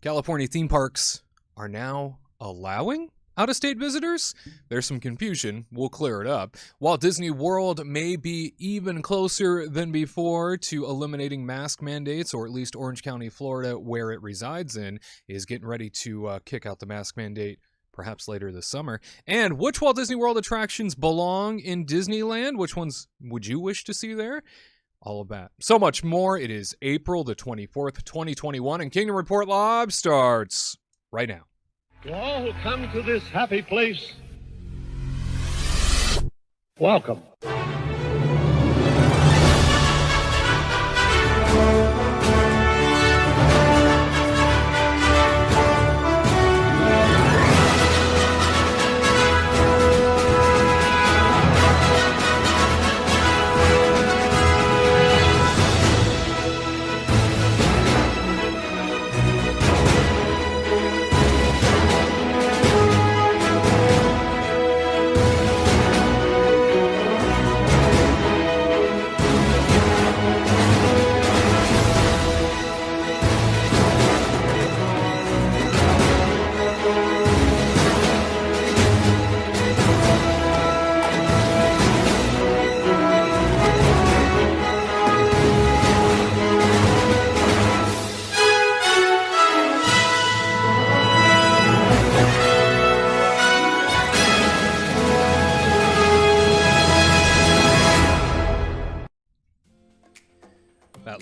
California theme parks are now allowing out-of-state visitors? There's some confusion. We'll clear it up. Walt Disney World may be even closer than before to eliminating mask mandates, or at least Orange County, Florida, where it resides in, is getting ready to kick out the mask mandate perhaps later this summer. And which Walt Disney World attractions belong in Disneyland? Which ones would you wish to see there? All of that. So much more. It is April the 24th, 2021, and Kingdom Report Live starts right now. To all who come to this happy place, welcome.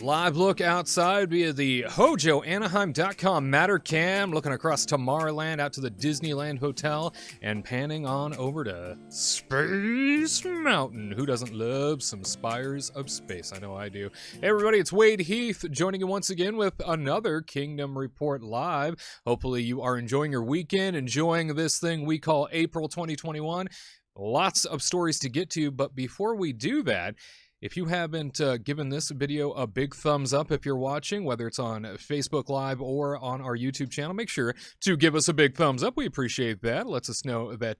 Live look outside via the HojoAnaheim.com Mattercam, looking across Tomorrowland out to the Disneyland Hotel and panning on over to Space Mountain. Who doesn't love some spires of space? I know I do. Hey everybody, it's Wade Heath joining you once again with another Kingdom Report Live. Hopefully you are enjoying your weekend, enjoying this thing we call April 2021. Lots of stories to get to, but before we do that, if you haven't given this video a big thumbs up if you're watching, whether it's on Facebook Live or on our YouTube channel, make sure to give us a big thumbs up. We appreciate that. It lets us know that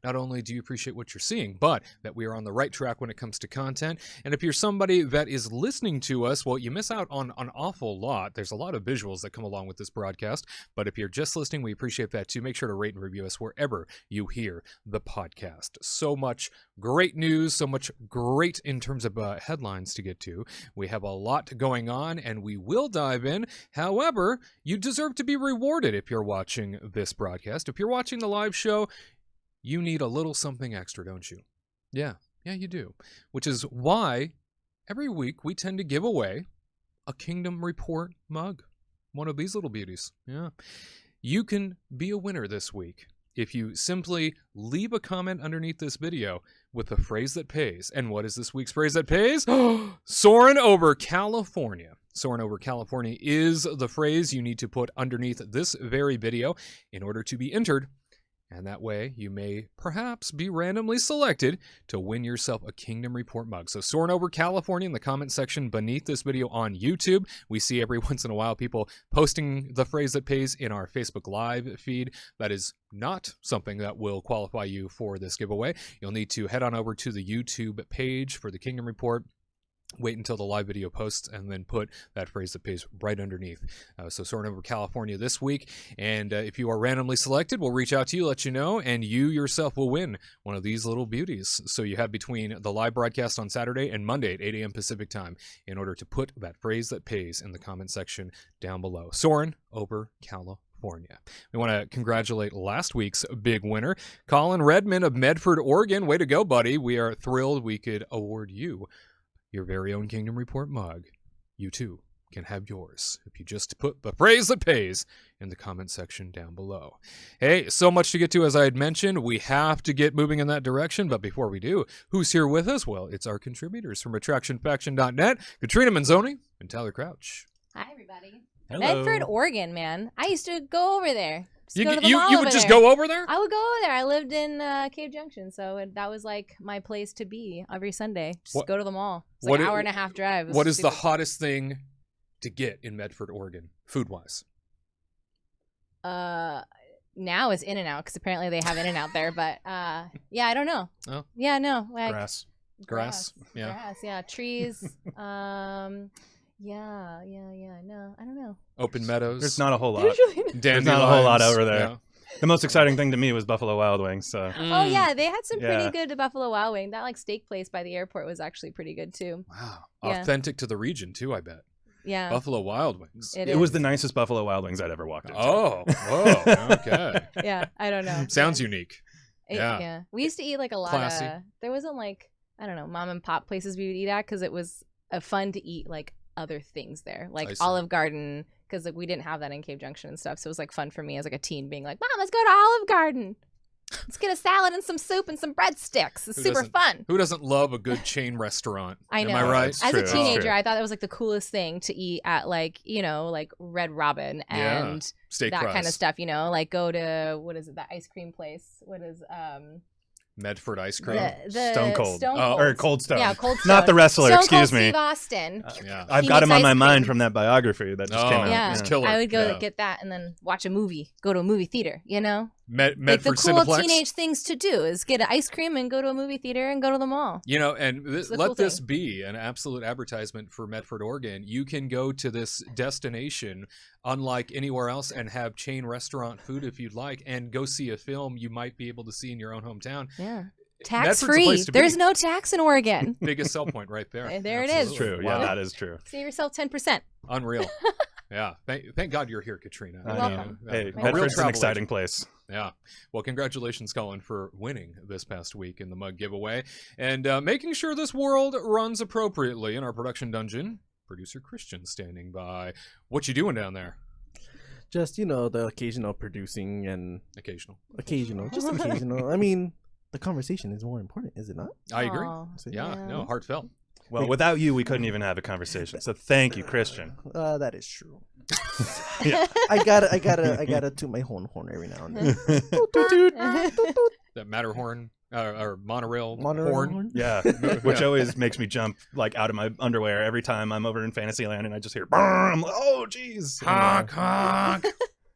not only do you appreciate what you're seeing, but that we are on the right track when it comes to content. And if you're somebody that is listening to us, well, you miss out on an awful lot. There's a lot of visuals that come along with this broadcast, but if you're just listening, we appreciate that too. Make sure to rate and review us wherever you hear the podcast. So much great news, so much great in terms of headlines to get to. We have a lot going on and we will dive in. However, you deserve to be rewarded if you're watching this broadcast. If you're watching the live show, you need a little something extra, don't you? Yeah, you do. Which is why every week we tend to give away a Kingdom Report mug. One of these little beauties. Yeah. You can be a winner this week if you simply leave a comment underneath this video with a phrase that pays. And what is this week's phrase that pays? Soarin' over California. Soarin' over California is the phrase you need to put underneath this very video in order to be entered. And that way you may perhaps be randomly selected to win yourself a Kingdom Report mug. So Soarin' over California in the comment section beneath this video on YouTube. We see every once in a while people posting the phrase that pays in our Facebook Live feed. That is not something that will qualify you for this giveaway. You'll need to head on over to the YouTube page for the Kingdom Report. Wait until the live video posts and then put that phrase that pays right underneath. So Soarin' over California this week. And if you are randomly selected, we'll reach out to you, let you know, and you yourself will win one of these little beauties. So you have between the live broadcast on Saturday and Monday at 8 a.m. Pacific time in order to put that phrase that pays in the comment section down below. Soarin' over California. We want to congratulate last week's big winner, Colin Redmond of Medford, Oregon. Way to go, buddy. We are thrilled we could award you your very own Kingdom Report mug. You too can have yours if you just put the phrase that pays in the comment section down below. Hey, so much to get to, as I had mentioned. We have to get moving in that direction, but before we do, who's here with us? Well, it's our contributors from AttractionFaction.net, Katrina Manzone and Tyler Crouch. Hi, everybody. Hello. Medford, Oregon, man. I used to go over there. You would just go over there? I would go over there. I lived in Cave Junction, so that was like my place to be every Sunday. Just go to the mall. It's like an hour and a half drive. What is the hottest thing to get in Medford, Oregon, food-wise? Now it's In-N-Out, because apparently they have In-N-Out there. But yeah, I don't know. Oh. Yeah, no. Like, grass. Yeah. Grass, yeah. Trees. Yeah. No, I don't know. Open meadows. There's not a whole lot. There's really no- There's not a whole lot dandelions. over there. Yeah. The most exciting thing to me was Buffalo Wild Wings. So Oh yeah, they had some Yeah. pretty good Buffalo Wild Wing. That like steak place by the airport was actually pretty good too. Wow. Yeah. Authentic to the region too, I bet. Yeah. Buffalo Wild Wings. it was the nicest Buffalo Wild Wings I'd ever walked into. Oh, whoa. Okay. Yeah, I don't know. Sounds Yeah. unique. Yeah. We used to eat like a lot Classy. of. There wasn't like, I don't know, mom and pop places we would eat at because it was fun to eat like other things there, I like see. Olive Garden, because like we didn't have that in Cave Junction and stuff. So it was like fun for me as like a teen being like, Mom, let's go to Olive Garden. Let's get a salad and some soup and some breadsticks. It's Who super doesn't- fun. Who doesn't love a good chain restaurant? I know. Am I right? It's As true, a it's teenager, true. I thought that was like the coolest thing to eat at like, like Red Robin Yeah. and Steak that fries. kind of stuff, like go to, what is it, that ice cream place? What is, Medford ice cream. the Stone Cold. Stone Oh. Cold. Or Cold Stone. Yeah, Cold Stone. Not the wrestler, Stone excuse Cold me. Steve Austin. Yeah. I've He got him needs on my ice mind cream. from that biography that just Oh. came out. Yeah, killer. I would go Yeah. get that and then watch a movie, go to a movie theater, like the Medford cool Cineplex. teenage things to do is get an ice cream and go to a movie theater and go to the mall. And It's the let cool this thing. be an absolute advertisement for Medford, Oregon. You can go to this destination, unlike anywhere else, and have chain restaurant food if you'd like, and go see a film you might be able to see in your own hometown. Yeah. Medford's Tax a free. place to be. There's no tax in Oregon. Biggest sell point right there. There it is. It's true. Wow. Yeah, that is true. Save yourself 10%. Unreal. Yeah. Thank God you're here, Katrina. I welcome. know. Hey, A real Medford's an travel exciting agent. place. Yeah. Well, congratulations, Colin, for winning this past week in the mug giveaway and making sure this world runs appropriately in our production dungeon. Producer Christian standing by. What you doing down there? Just, the occasional producing and Occasional. just occasional. I mean, the conversation is more important, is it not? I agree. Aw. Yeah, no, heartfelt. Well, without you, we couldn't even have a conversation. So thank you, Christian. That is true. Yeah. I gotta toot my horn every now and then. That Matterhorn or monorail Monorail horn. horn? Yeah, which always makes me jump like out of my underwear every time I'm over in Fantasyland and I just hear, "Brrr," I'm like, oh, jeez. Honk, honk.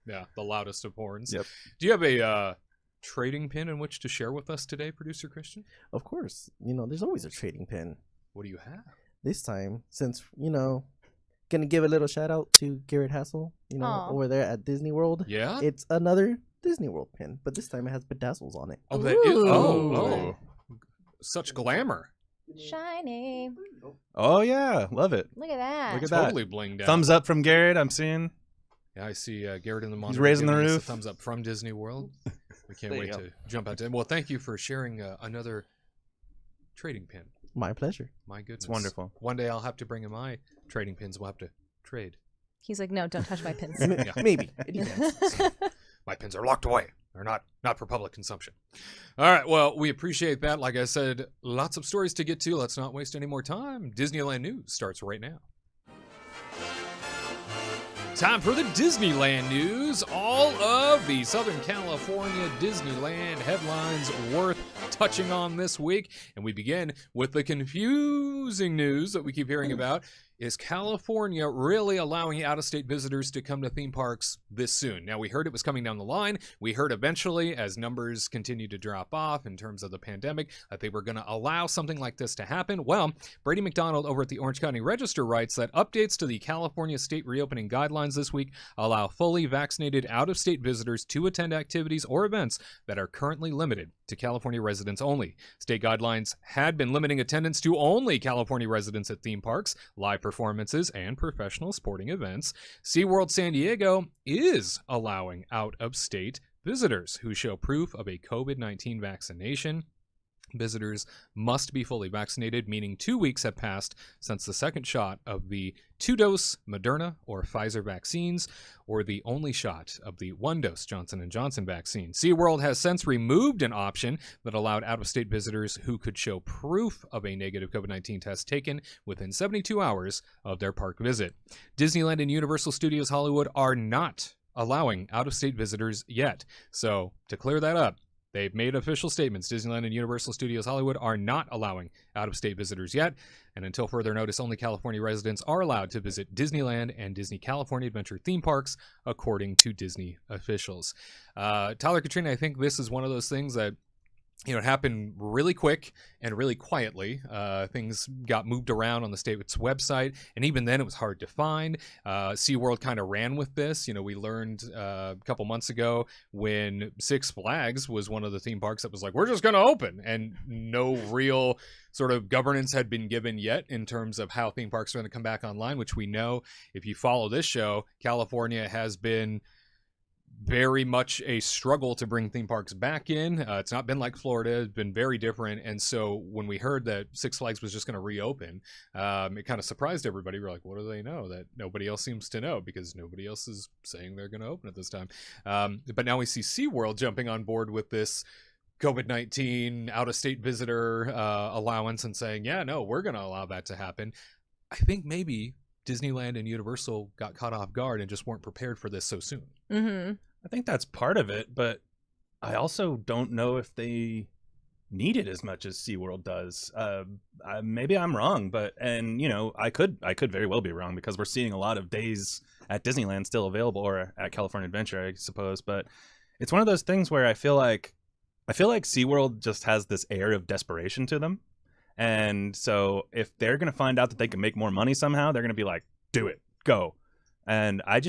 Yeah, the loudest of horns. Yep. Do you have a trading pin in which to share with us today, Producer Christian? Of course, there's always a trading pin. What do you have? This time, since, gonna give a little shout out to Gared Hassel, Aw. over there at Disney World. Yeah? It's another Disney World pin, but this time it has bedazzles on it. Oh, that is, Ooh. oh, such glamour. Shiny. Oh, yeah. Love it. Look at that. Look at that. Totally blinged out. Thumbs up from Garrett, I'm seeing. Yeah, I see Garrett in the monitor. He's raising the giving us a roof. thumbs up from Disney World. We can't There you wait go. to jump out to him. Well, thank you for sharing another trading pin. My pleasure. My goodness. It's wonderful. One day I'll have to bring in my trading pins. We'll have to trade. He's like, no, don't touch my pins. Yeah. Maybe. It depends. My pins are locked away. They're not for public consumption. All right. Well, we appreciate that. Like I said, lots of stories to get to. Let's not waste any more time. Disneyland News starts right now. Time for the Disneyland news. All of the Southern California Disneyland headlines worth touching on this week. And we begin with the confusing news that we keep hearing about. Is California really allowing out-of-state visitors to come to theme parks this soon? Now, we heard it was coming down the line. We heard eventually, as numbers continue to drop off in terms of the pandemic, that they were going to allow something like this to happen. Well, Brady McDonald over at the Orange County Register writes that updates to the California state reopening guidelines this week allow fully vaccinated out-of-state visitors to attend activities or events that are currently limited to California residents only. State guidelines had been limiting attendance to only California residents at theme parks, live performances, and professional sporting events. SeaWorld San Diego is allowing out-of-state visitors who show proof of a COVID-19 vaccination. Visitors must be fully vaccinated, meaning 2 weeks have passed since the second shot of the 2-dose Moderna or Pfizer vaccines, or the only shot of the 1-dose Johnson & Johnson vaccine. SeaWorld has since removed an option that allowed out-of-state visitors who could show proof of a negative COVID-19 test taken within 72 hours of their park visit. Disneyland and Universal Studios Hollywood are not allowing out-of-state visitors yet. So, to clear that up, they've made official statements. Disneyland and Universal Studios Hollywood are not allowing out-of-state visitors yet, and until further notice, only California residents are allowed to visit Disneyland and Disney California Adventure theme parks, according to Disney officials. Tyler, Katrina, I think this is one of those things that it happened really quick and really quietly. Things got moved around on the state's website, and even then it was hard to find. SeaWorld kind of ran with this. We learned a couple months ago when Six Flags was one of the theme parks that was like, we're just going to open, and no real sort of governance had been given yet in terms of how theme parks are going to come back online, which we know, if you follow this show, California has been very much a struggle to bring theme parks back in. It's not been like Florida. It's been very different. And so when we heard that Six Flags was just going to reopen, it kind of surprised everybody. We're like, what do they know that nobody else seems to know, because nobody else is saying they're going to open at this time. But now we see SeaWorld jumping on board with this COVID-19 out-of-state visitor allowance and saying, yeah, no, we're going to allow that to happen. I think maybe Disneyland and Universal got caught off guard and just weren't prepared for this so soon. Mm-hmm. I think that's part of it, but I also don't know if they need it as much as SeaWorld does. Maybe I'm wrong, but I could very well be wrong, because we're seeing a lot of days at Disneyland still available, or at California Adventure, I suppose. But it's one of those things where I feel like SeaWorld just has this air of desperation to them. And so if they're going to find out that they can make more money somehow, they're going to be like, do it, go. And I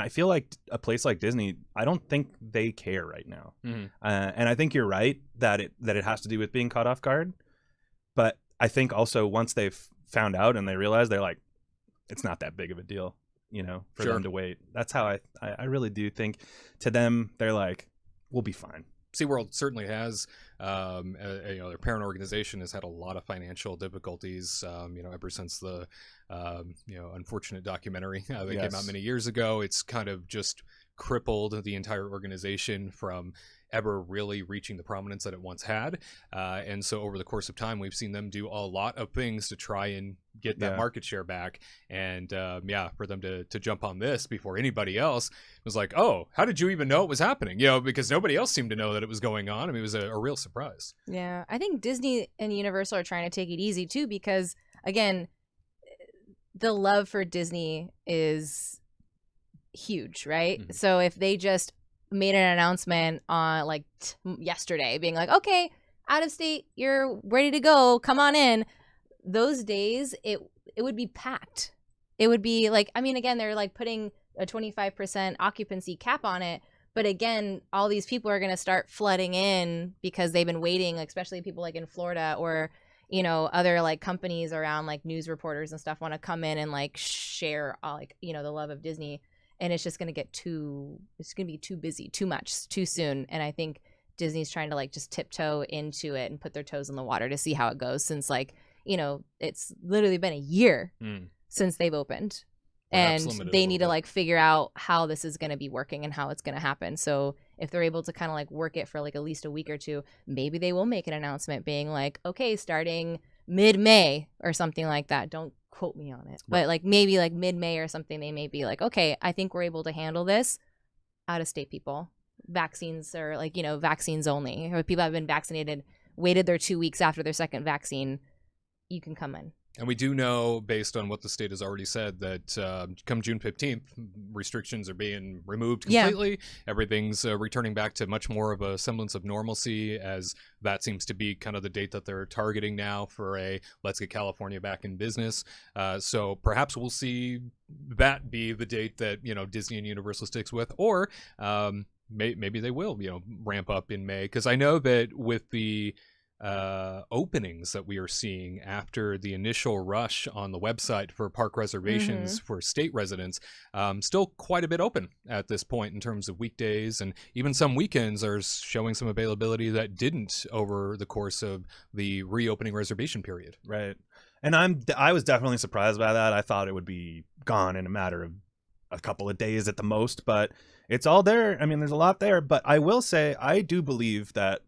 feel like a place like Disney, I don't think they care right now. Mm-hmm. And I think you're right that it has to do with being caught off guard. But I think also once they've found out and they realize, they're like, it's not that big of a deal, for them to wait. That's how I really do think to them, they're like, we'll be fine. SeaWorld certainly has, their parent organization has had a lot of financial difficulties, ever since the, unfortunate documentary that came out many years ago. It's kind of just crippled the entire organization from ever really reaching the prominence that it once had. And so over the course of time, we've seen them do a lot of things to try and get that market share back. And for them to jump on this before anybody else was like, oh, how did you even know it was happening? Because nobody else seemed to know that it was going on. I mean, it was a real surprise. Yeah, I think Disney and Universal are trying to take it easy too, because again, the love for Disney is huge, right? Mm-hmm. So if they just made an announcement on yesterday being like, okay, out of state, you're ready to go, come on in, those days it would be packed. It would be again, they're putting a 25% occupancy cap on it, but again, all these people are going to start flooding in because they've been waiting, especially people in Florida, or other companies around, news reporters and stuff want to come in and share the love of Disney. And it's just going to be too busy, too much, too soon. And I think Disney's trying to just tiptoe into it and put their toes in the water to see how it goes, since it's literally been a year since they've opened. And they need to figure out how this is going to be working and how it's going to happen. So if they're able to kind of work it for at least a week or two, maybe they will make an announcement being okay, starting mid-May or something like that. Don't quote me on it, but maybe mid-May or something, they may be okay, I think we're able to handle this. Out of state people, vaccines are vaccines only, or people that have been vaccinated, waited their 2 weeks after their second vaccine, you can come in. And we do know, based on what the state has already said, that come June 15th, restrictions are being removed completely. Yeah. Everything's returning back to much more of a semblance of normalcy, as that seems to be kind of the date that they're targeting now for a let's get California back in business. So perhaps we'll see that be the date that, Disney and Universal sticks with, or maybe they will, ramp up in May. Because I know that with the openings that we are seeing after the initial rush on the website for park reservations for state residents, still quite a bit open at this point in terms of weekdays, and even some weekends are showing some availability that didn't over the course of the reopening reservation period. Right. And I was definitely surprised by that. I thought it would be gone in a matter of a couple of days at the most, but it's all there. I mean, there's a lot there, but I will say I do believe that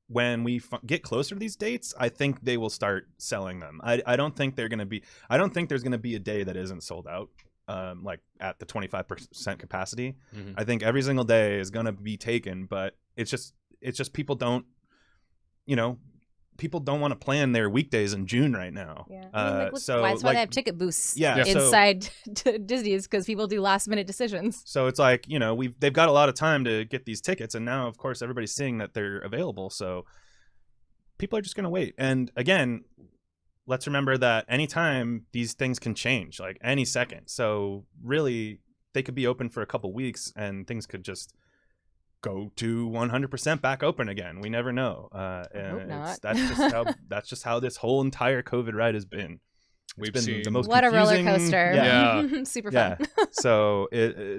when we get closer to these dates, I think they will start selling them. I don't think there's going to be a day that isn't sold out, at the 25% capacity. Mm-hmm. I think every single day is going to be taken, but it's just people don't want to plan their weekdays in June right now. Yeah. That's why they have ticket booths inside Disney, is because people do last minute decisions. So it's they've got a lot of time to get these tickets, and now of course everybody's seeing that they're available. So people are just going to wait. And again, let's remember that anytime these things can change, like any second. So really, they could be open for a couple weeks and things could just go to 100% back open again. We never know. hope not. That's just how this whole entire COVID ride has been. We've been seen the most what a roller confusing- coaster. Yeah. Super fun. So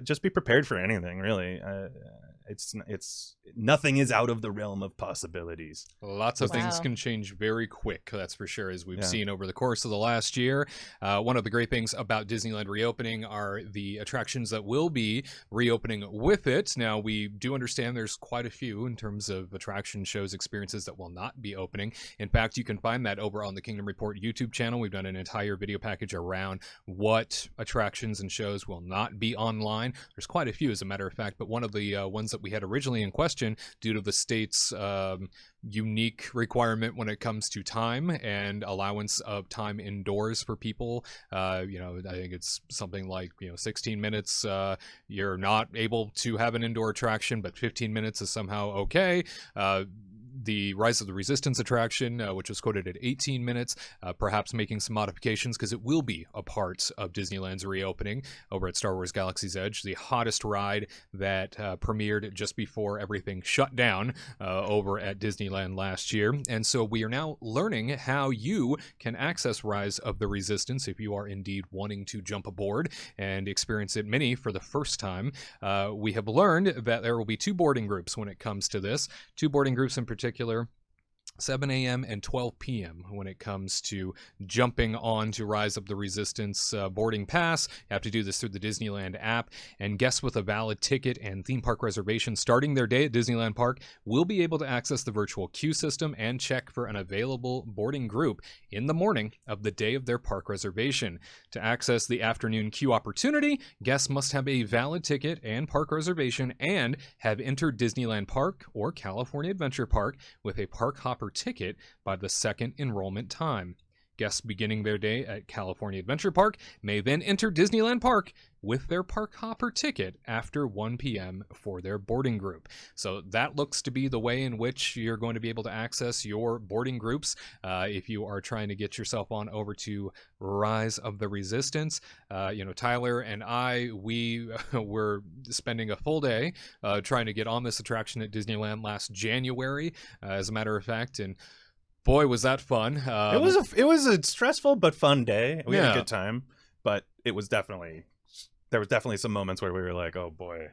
just be prepared for anything, really. It's nothing is out of the realm of possibilities. Lots of things Wow. can change very quick, that's for sure, as we've Yeah. seen over the course of the last year. One of the great things about Disneyland reopening are the attractions that will be reopening with it. Now, we do understand there's quite a few in terms of attraction shows, experiences that will not be opening. In fact, you can find that over on the Kingdom Report YouTube channel. We've done an entire video package around what attractions and shows will not be online. There's quite a few, as a matter of fact, but one of the ones that we had originally in question, due to the state's unique requirement when it comes to time and allowance of time indoors for people, I think it's something like 16 minutes you're not able to have an indoor attraction, but 15 minutes is somehow okay. The Rise of the Resistance attraction, which was quoted at 18 minutes, perhaps making some modifications because it will be a part of Disneyland's reopening over at Star Wars Galaxy's Edge, the hottest ride that premiered just before everything shut down over at Disneyland last year. And so we are now learning how you can access Rise of the Resistance if you are indeed wanting to jump aboard and experience it mini for the first time. We have learned that there will be two boarding groups when it comes to this, two boarding groups in particular. 7 a.m. and 12 p.m. when it comes to jumping on to Rise of the Resistance boarding pass. You have to do this through the Disneyland app, and guests with a valid ticket and theme park reservation starting their day at Disneyland Park will be able to access the virtual queue system and check for an available boarding group in the morning of the day of their park reservation. To access the afternoon queue opportunity, guests must have a valid ticket and park reservation and have entered Disneyland Park or California Adventure Park with a park hopper ticket by the second enrollment time. Guests beginning their day at California Adventure Park may then enter Disneyland Park with their park hopper ticket after 1 p.m. for their boarding group. So that looks to be the way in which you're going to be able to access your boarding groups if you are trying to get yourself on over to Rise of the Resistance. Tyler and I, we were spending a full day trying to get on this attraction at Disneyland last January, as a matter of fact, and boy, was that fun. It was a stressful but fun day. We had Yeah. a good time, but there was definitely some moments where we were like, oh boy.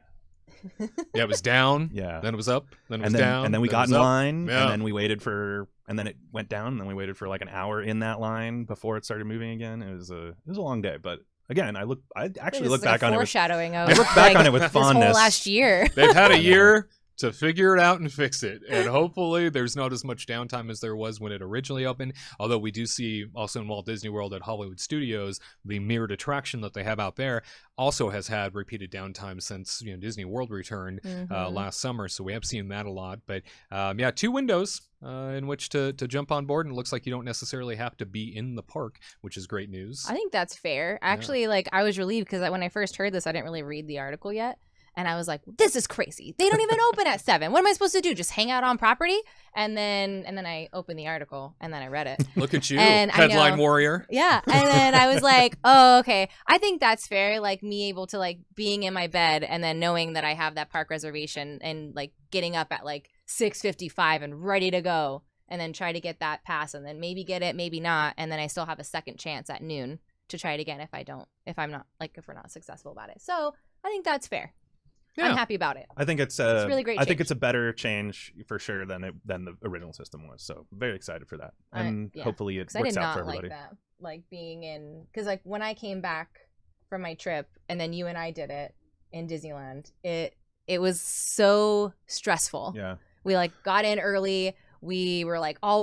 Yeah, it was down. Yeah. Then it was up. Then it was And then, down. and then we it got was in up. line, Yeah. and then we waited and then it went down, and then we waited for like an hour in that line before it started moving again. It was a long day, but again, I actually look back on it. Foreshadowing of I look back like, on it with this whole fondness. last year. They've had a year to figure it out and fix it. And hopefully there's not as much downtime as there was when it originally opened. Although we do see also in Walt Disney World at Hollywood Studios, the mirrored attraction that they have out there also has had repeated downtime since Disney World returned last summer. So we have seen that a lot. But two windows in which to jump on board. And it looks like you don't necessarily have to be in the park, which is great news. I think that's fair. Actually, I was relieved because when I first heard this, I didn't really read the article yet. And I was like, this is crazy. They don't even open at 7. What am I supposed to do? Just hang out on property? And then I opened the article and then I read it. Look at you, And I headline know- warrior. Yeah. And then I was like, oh, okay. I think that's fair. Like me able to being in my bed and then knowing that I have that park reservation and getting up at 6:55 and ready to go and then try to get that pass and then maybe get it, maybe not. And then I still have a second chance at noon to try it again if we're not successful about it. So I think that's fair. Yeah. I'm happy about it. I think it's a really great I think change. it's a better change for sure than the original system was. So very excited for that, and Yeah. hopefully it 'Cause I works did out for not everybody. like that. Being in, because when I came back from my trip and then you and I did it in Disneyland, it was so stressful. Yeah, We got in early. We were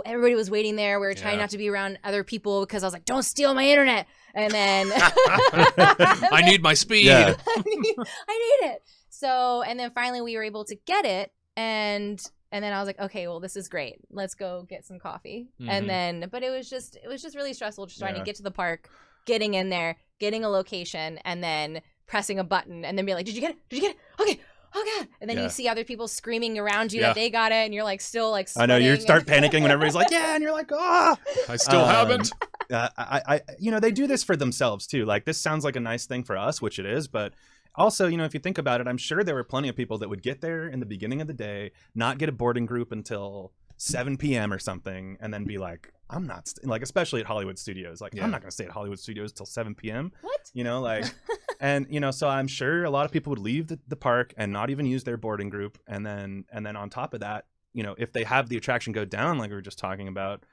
everybody was waiting there. We were trying Yeah. not to be around other people because I was like, don't steal my internet. And then I need my speed. Yeah. I need it. So, and then finally we were able to get it. And then I was like, okay, well, this is great. Let's go get some coffee. Mhm. And then, but it was just really stressful just trying to Yeah. get to the park, getting in there, getting a location, and then pressing a button and then be like, did you get it? Did you get it? Okay. oh God. And then Yeah. you see other people screaming around you Yeah. that they got it, and you're like still like I know you sweating start and- panicking when everybody's like, yeah, and you're like, ah. I still haven't. I they do this for themselves too. Like, this sounds like a nice thing for us, which it is, but also, if you think about it, I'm sure there were plenty of people that would get there in the beginning of the day, not get a boarding group until 7 p.m. or something, and then be like, I'm not like, especially at Hollywood Studios, like, Yeah. I'm not going to stay at Hollywood Studios till 7 p.m. What? Like, and so I'm sure a lot of people would leave the park and not even use their boarding group, and then on top of that, if they have the attraction go down, like we were just talking about,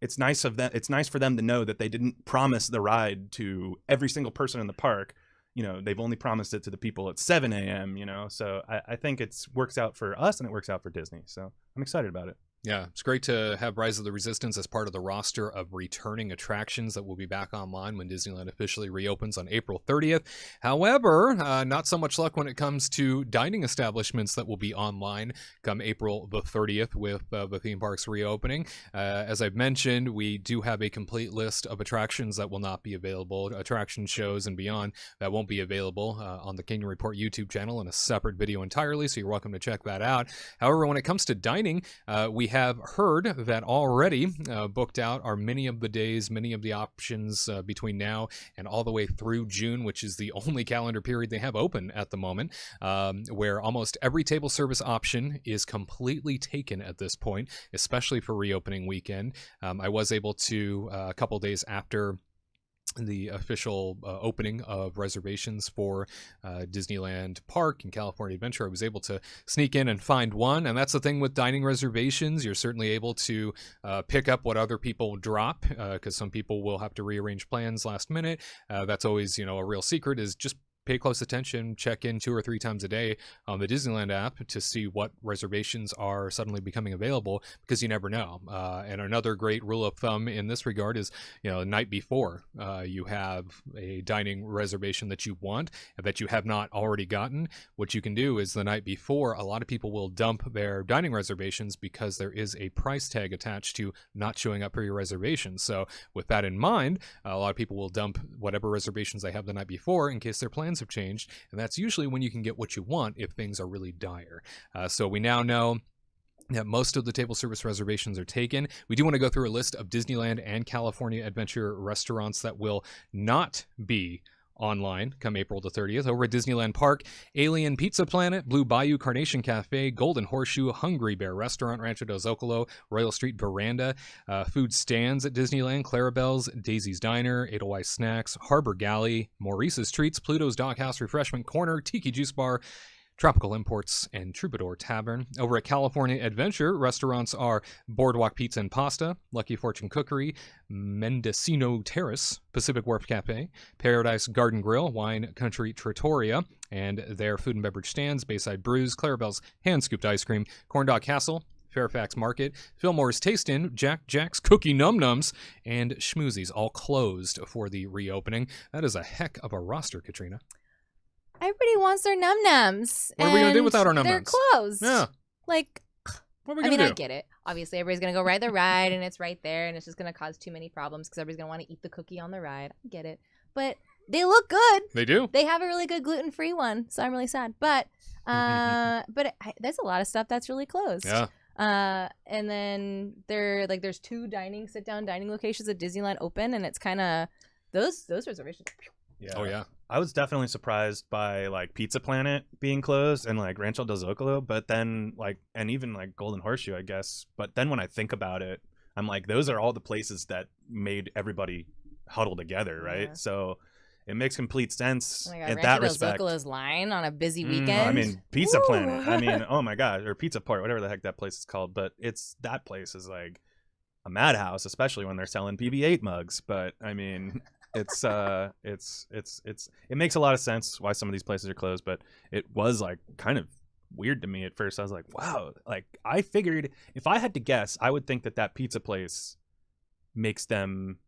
it's nice for them to know that they didn't promise the ride to every single person in the park. They've only promised it to the people at 7 a.m. So I think it works out for us and it works out for Disney. So I'm excited about it. Yeah, it's great to have Rise of the Resistance as part of the roster of returning attractions that will be back online when Disneyland officially reopens on April 30th. However, not so much luck when it comes to dining establishments that will be online come April the 30th with the theme parks reopening. As I've mentioned, we do have a complete list of attractions that will not be available, attraction shows and beyond that won't be available on the Kingdom Report YouTube channel in a separate video entirely, so you're welcome to check that out. However, when it comes to dining, we have heard that already booked out are many of the days, many of the options between now and all the way through June, which is the only calendar period they have open at the moment, where almost every table service option is completely taken at this point, especially for reopening weekend. I was able to, a couple days after the official opening of reservations for Disneyland Park and California Adventure, I was able to sneak in and find one. And that's the thing with dining reservations. You're certainly able to pick up what other people drop, because some people will have to rearrange plans last minute. That's always, a real secret, is just pay close attention, check in 2 or 3 times a day on the Disneyland app to see what reservations are suddenly becoming available, because you never know. And another great rule of thumb in this regard is, the night before you have a dining reservation that you want that you have not already gotten, what you can do is the night before, a lot of people will dump their dining reservations because there is a price tag attached to not showing up for your reservation. So with that in mind, a lot of people will dump whatever reservations they have the night before in case their plans have changed, and that's usually when you can get what you want if things are really dire. So we now know that most of the table service reservations are taken. We do want to go through a list of Disneyland and California Adventure restaurants that will not be online come April the 30th. Over at Disneyland Park, Alien Pizza Planet, Blue Bayou Carnation Cafe, Golden Horseshoe, Hungry Bear Restaurant, Rancho del Zocalo, Royal Street Veranda, food stands at Disneyland, Clarabelle's, Daisy's Diner, Edelweiss Snacks, Harbor Galley, Maurice's Treats, Pluto's Doghouse Refreshment Corner, Tiki Juice Bar, Tropical Imports, and Troubadour Tavern. Over at California Adventure, restaurants are Boardwalk Pizza and Pasta, Lucky Fortune Cookery, Mendocino Terrace, Pacific Wharf Cafe, Paradise Garden Grill, Wine Country Trattoria, and their food and beverage stands, Bayside Brews, Clarabelle's Hand-Scooped Ice Cream, Corn Dog Castle, Fairfax Market, Fillmore's Taste Inn, Jack's Cookie Num Nums, and Schmoozies, all closed for the reopening. That is a heck of a roster, Katrina. Everybody wants their num nums. What are we gonna do without our num They're nums? closed. Yeah. Like, What are we I gonna mean, do? I get it. Obviously, everybody's gonna go ride the ride, and it's right there, and it's just gonna cause too many problems because everybody's gonna want to eat the cookie on the ride. I get it, but they look good. They do. They have a really good gluten-free one, so I'm really sad. But there's a lot of stuff that's really closed. Yeah. And then there's 2 sit-down dining locations at Disneyland open, and it's kind of those reservations. Yeah. Oh, yeah. I was definitely surprised by Pizza Planet being closed and Rancho del Zocalo, but then and even Golden Horseshoe, I guess. But then when I think about it, I'm like, those are all the places that made everybody huddle together, right? Yeah. So it makes complete sense Oh my God, in Rancho that del respect. Zocalo's line on a busy weekend. I mean, Pizza Woo! Planet. I mean, oh my gosh, or Pizza Port, whatever the heck that place is called. But that place is like a madhouse, especially when they're selling PB8 mugs. But I mean, it makes a lot of sense why some of these places are closed. But it was kind of weird to me at first. I was like, wow, I figured if I had to guess, I would think that pizza place makes them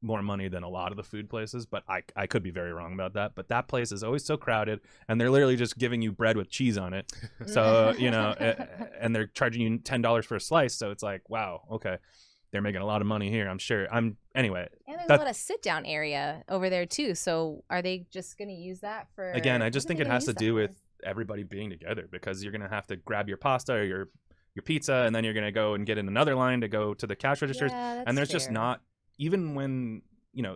more money than a lot of the food places, but I could be very wrong about that. But that place is always so crowded, and they're literally just giving you bread with cheese on it. So and they're charging you $10 for a slice. So it's like, wow, okay, they're making a lot of money here, I'm sure. Anyway. And there's a lot of sit-down area over there too. So are they just going to use that for? Again, I just think it has to do with everybody being together, because you're gonna have to grab your pasta or your pizza, and then you're gonna go and get in another line to go to the cash registers, Yeah, that's and there's just fair. not, even when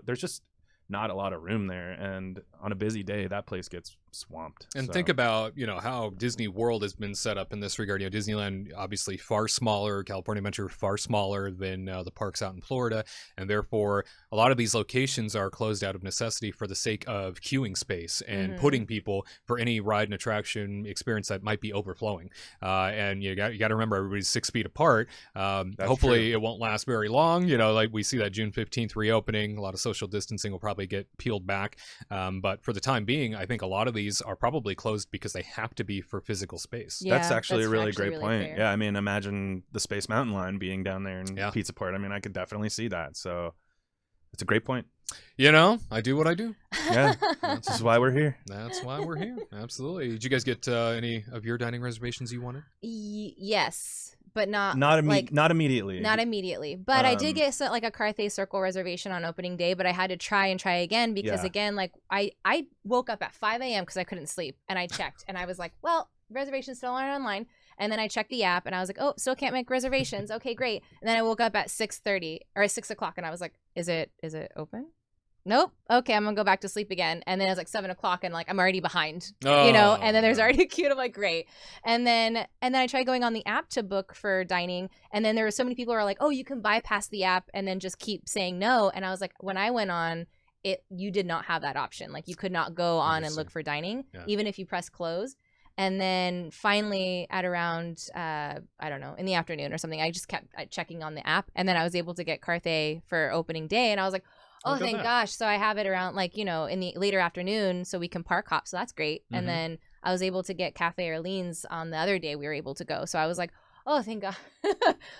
there's just not a lot of room there, and on a busy day that place gets swamped. And So, think about, how Disney World has been set up in this regard. Disneyland, obviously far smaller, California Adventure far smaller than the parks out in Florida. And therefore, a lot of these locations are closed out of necessity for the sake of queuing space and putting people for any ride and attraction experience that might be overflowing. And you got to remember, everybody's 6 feet apart. Hopefully it won't last very long. Like we see that June 15th reopening, a lot of social distancing will probably get peeled back. But for the time being, I think a lot of these are probably closed because they have to be for physical space. Yeah, that's actually a really actually great really point. fair. Yeah, I mean, imagine the Space Mountain line being down there in Yeah. Pizza Port. I mean, I could definitely see that. So it's a great point. I do what I do. Yeah, this is why we're here. That's why we're here. Absolutely. Did you guys get any of your dining reservations you wanted? Yes, but not Not like immediately. not immediately. But I did Um, get like a Carthay Circle reservation on opening day, but I had to try again because Yeah. again, like I woke up at 5 a.m. because I couldn't sleep, and I checked and I was like, well, reservations still aren't online. And then I checked the app and I was like, oh, still can't make reservations. Okay, great. And then I woke up at 6:30 or 6 o'clock and I was like, is it open? Nope. Okay, I'm gonna go back to sleep again. And then it was like 7 o'clock and like I'm already behind, Oh, and then there's no. already a queue. And I'm like, great. And then I tried going on the app to book for dining, and then there were so many people who were like, oh, you can bypass the app and then just keep saying no. And I was like, when I went on it, you did not have that option. Like you could not go on and look Interesting. for dining, Yeah. even if you press close. And then finally at around, I don't know, in the afternoon or something, I just kept checking on the app. And then I was able to get Carthay for opening day. And I was like, oh, Look at thank that. gosh. So I have it around like, in the later afternoon so we can park hop. So that's great. Mhm. And then I was able to get Cafe Orleans on the other day we were able to go. So I was like, oh, thank God.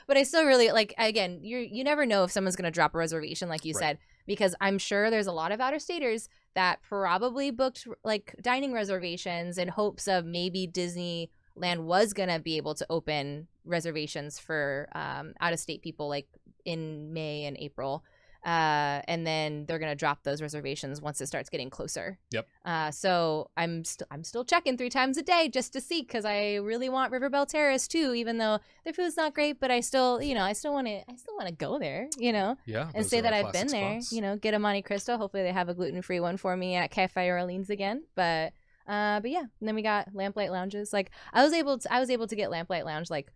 But I still really again, you never know if someone's going to drop a reservation, like you Right. said, because I'm sure there's a lot of out-of-staters that probably booked like dining reservations in hopes of maybe Disneyland was going to be able to open reservations for out-of-state people like in May and April. And then they're gonna drop those reservations once it starts getting closer. Yep. So I'm still checking 3 times a day just to see, because I really want River Belle Terrace too, even though their food's not great. But I still want to go there, Yeah. and those say are that all I've been classic there. spots. Get a Monte Cristo. Hopefully they have a gluten-free one for me at Cafe Orleans again. But yeah. And then we got Lamplight Lounges. Like I was able to get Lamplight Lounge like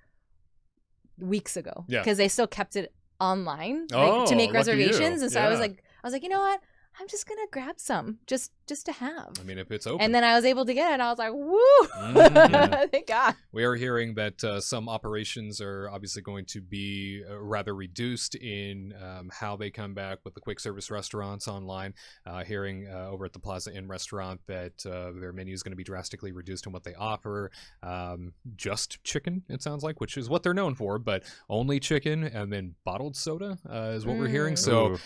weeks ago. Yeah. Because they still kept it online Oh, to make lucky you. reservations, and so I was Yeah. like, you know what? I'm just gonna grab some just to have. I mean, if it's open. And then I was able to get it, and I was like, woo! Mhm. Thank God. We are hearing that some operations are obviously going to be rather reduced in how they come back with the quick service restaurants online. Hearing over at the Plaza Inn restaurant that their menu is going to be drastically reduced in what they offer. Just chicken, it sounds like, which is what they're known for, but only chicken, and then bottled soda is what we're hearing. So Ooh.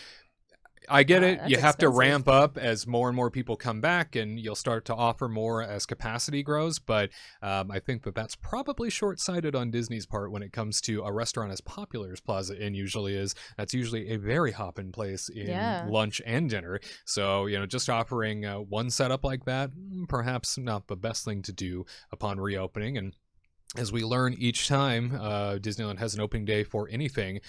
I get it. That's You have to expensive. ramp up as more and more people come back, and you'll start to offer more as capacity grows. But I think that that's probably short-sighted on Disney's part when it comes to a restaurant as popular as Plaza Inn usually is. That's usually a very hopping place in Yeah. lunch and dinner. So, just offering one setup like that, perhaps not the best thing to do upon reopening. And as we learn each time Disneyland has an opening day for anything,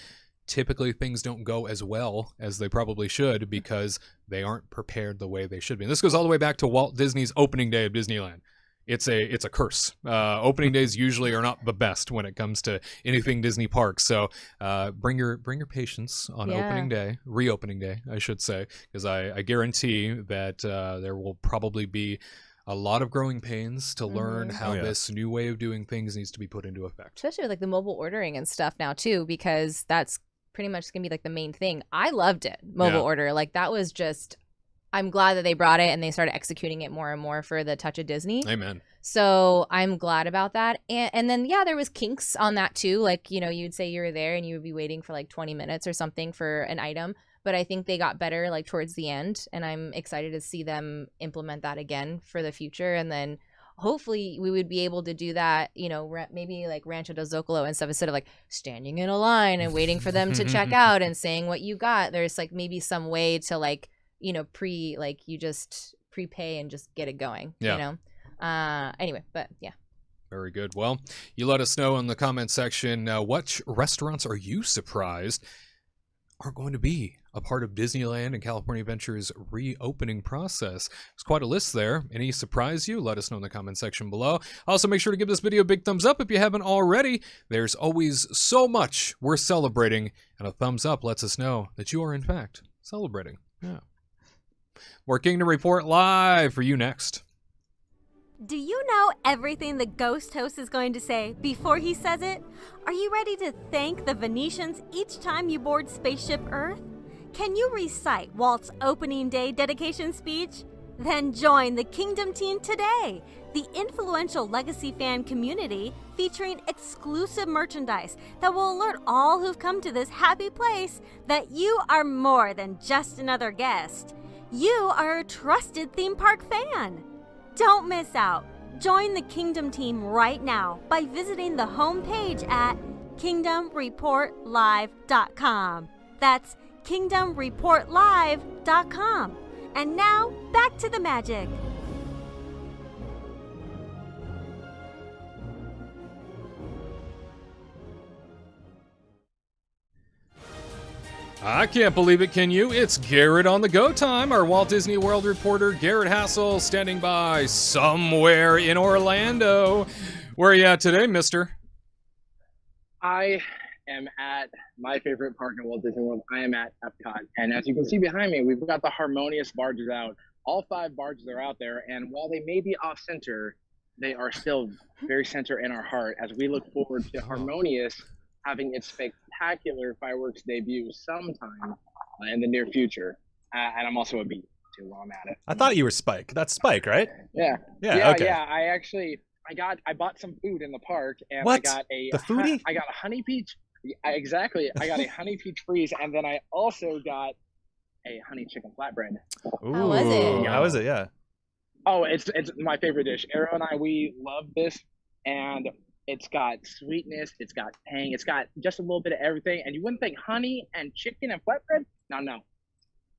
typically things don't go as well as they probably should because they aren't prepared the way they should be. And this goes all the way back to Walt Disney's opening day of Disneyland. It's a curse. Opening days usually are not the best when it comes to anything Disney parks. So bring your patience on opening day, reopening day, I should say, because I guarantee that there will probably be a lot of growing pains to learn how this new way of doing things needs to be put into effect. Especially with like the mobile ordering and stuff now too, because that's pretty much gonna be like the main thing. I loved it, mobile order. Like that was just, I'm glad that they brought it and they started executing it more and more for the Touch of Disney. Amen. So I'm glad about that. And then, there was kinks on that too. Like, you'd say you were there and you would be waiting for like 20 minutes or something for an item. But I think they got better like towards the end. And I'm excited to see them implement that again for the future. And then hopefully we would be able to do that, maybe like Rancho del Zocalo and stuff, instead of like standing in a line and waiting for them to check out and saying what you got. There's like maybe some way to like, you just prepay and just get it going, Anyway, but yeah. Very good. Well, you let us know in the comment section what restaurants are you surprised are going to be a part of Disneyland and California Adventure's reopening process. There's quite a list there. Any surprise you? Let us know in the comment section below. Also, make sure to give this video a big thumbs up if you haven't already. There's always so much we're celebrating, and a thumbs up lets us know that you are, in fact, celebrating. Yeah. More Kingdom Report live for you next. Do you know everything the ghost host is going to say before he says it? Are you ready to thank the Venetians each time you board Spaceship Earth? Can you recite Walt's opening day dedication speech? Then join the Kingdom team today, the influential legacy fan community featuring exclusive merchandise that will alert all who've come to this happy place that you are more than just another guest. You are a trusted theme park fan. Don't miss out. Join the Kingdom team right now by visiting the homepage at kingdomreportlive.com. That's kingdomreportlive.com. And now, back to the magic. I can't believe it, can you? It's Gared on the go time. Our Walt Disney World reporter, Gared Hassel, standing by somewhere in Orlando. Where are you at today, mister? I am at my favorite park in Walt Disney World. I am at Epcot. And as you can see behind me, we've got the Harmonious barges out. All 5 barges are out there. And while they may be off center, they are still very center in our heart as we look forward to Harmonious having its spectacular fireworks debut sometime in the near future. And I'm also a bee too while I'm at it. I thought you were Spike. That's Spike, right? Yeah. Okay. Yeah. I bought some food in the park, and What? I got a foodie? I got a honey peach. Exactly. I got a honey peach freeze, and then I also got a honey chicken flatbread. Ooh. How was it? How was it? Yeah. Oh, it's my favorite dish. Arrow and I, we love this, and it's got sweetness, it's got tang, it's got just a little bit of everything. And you wouldn't think honey and chicken and flatbread? No.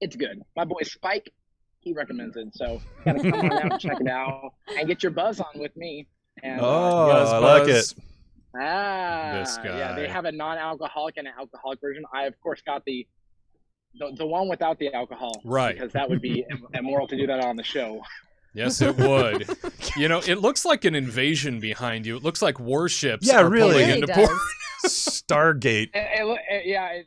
It's good. My boy Spike, he recommends it. So gotta come on out and check it out and get your buzz on with me. And, I like it. This guy. Yeah, they have a non-alcoholic and an alcoholic version. I, of course, got the one without the alcohol. Right. Because that would be immoral to do that on the show. Yes, it would. You know, it looks like an invasion behind you. It looks like warships Yeah, are really. pulling It into really port. Stargate. It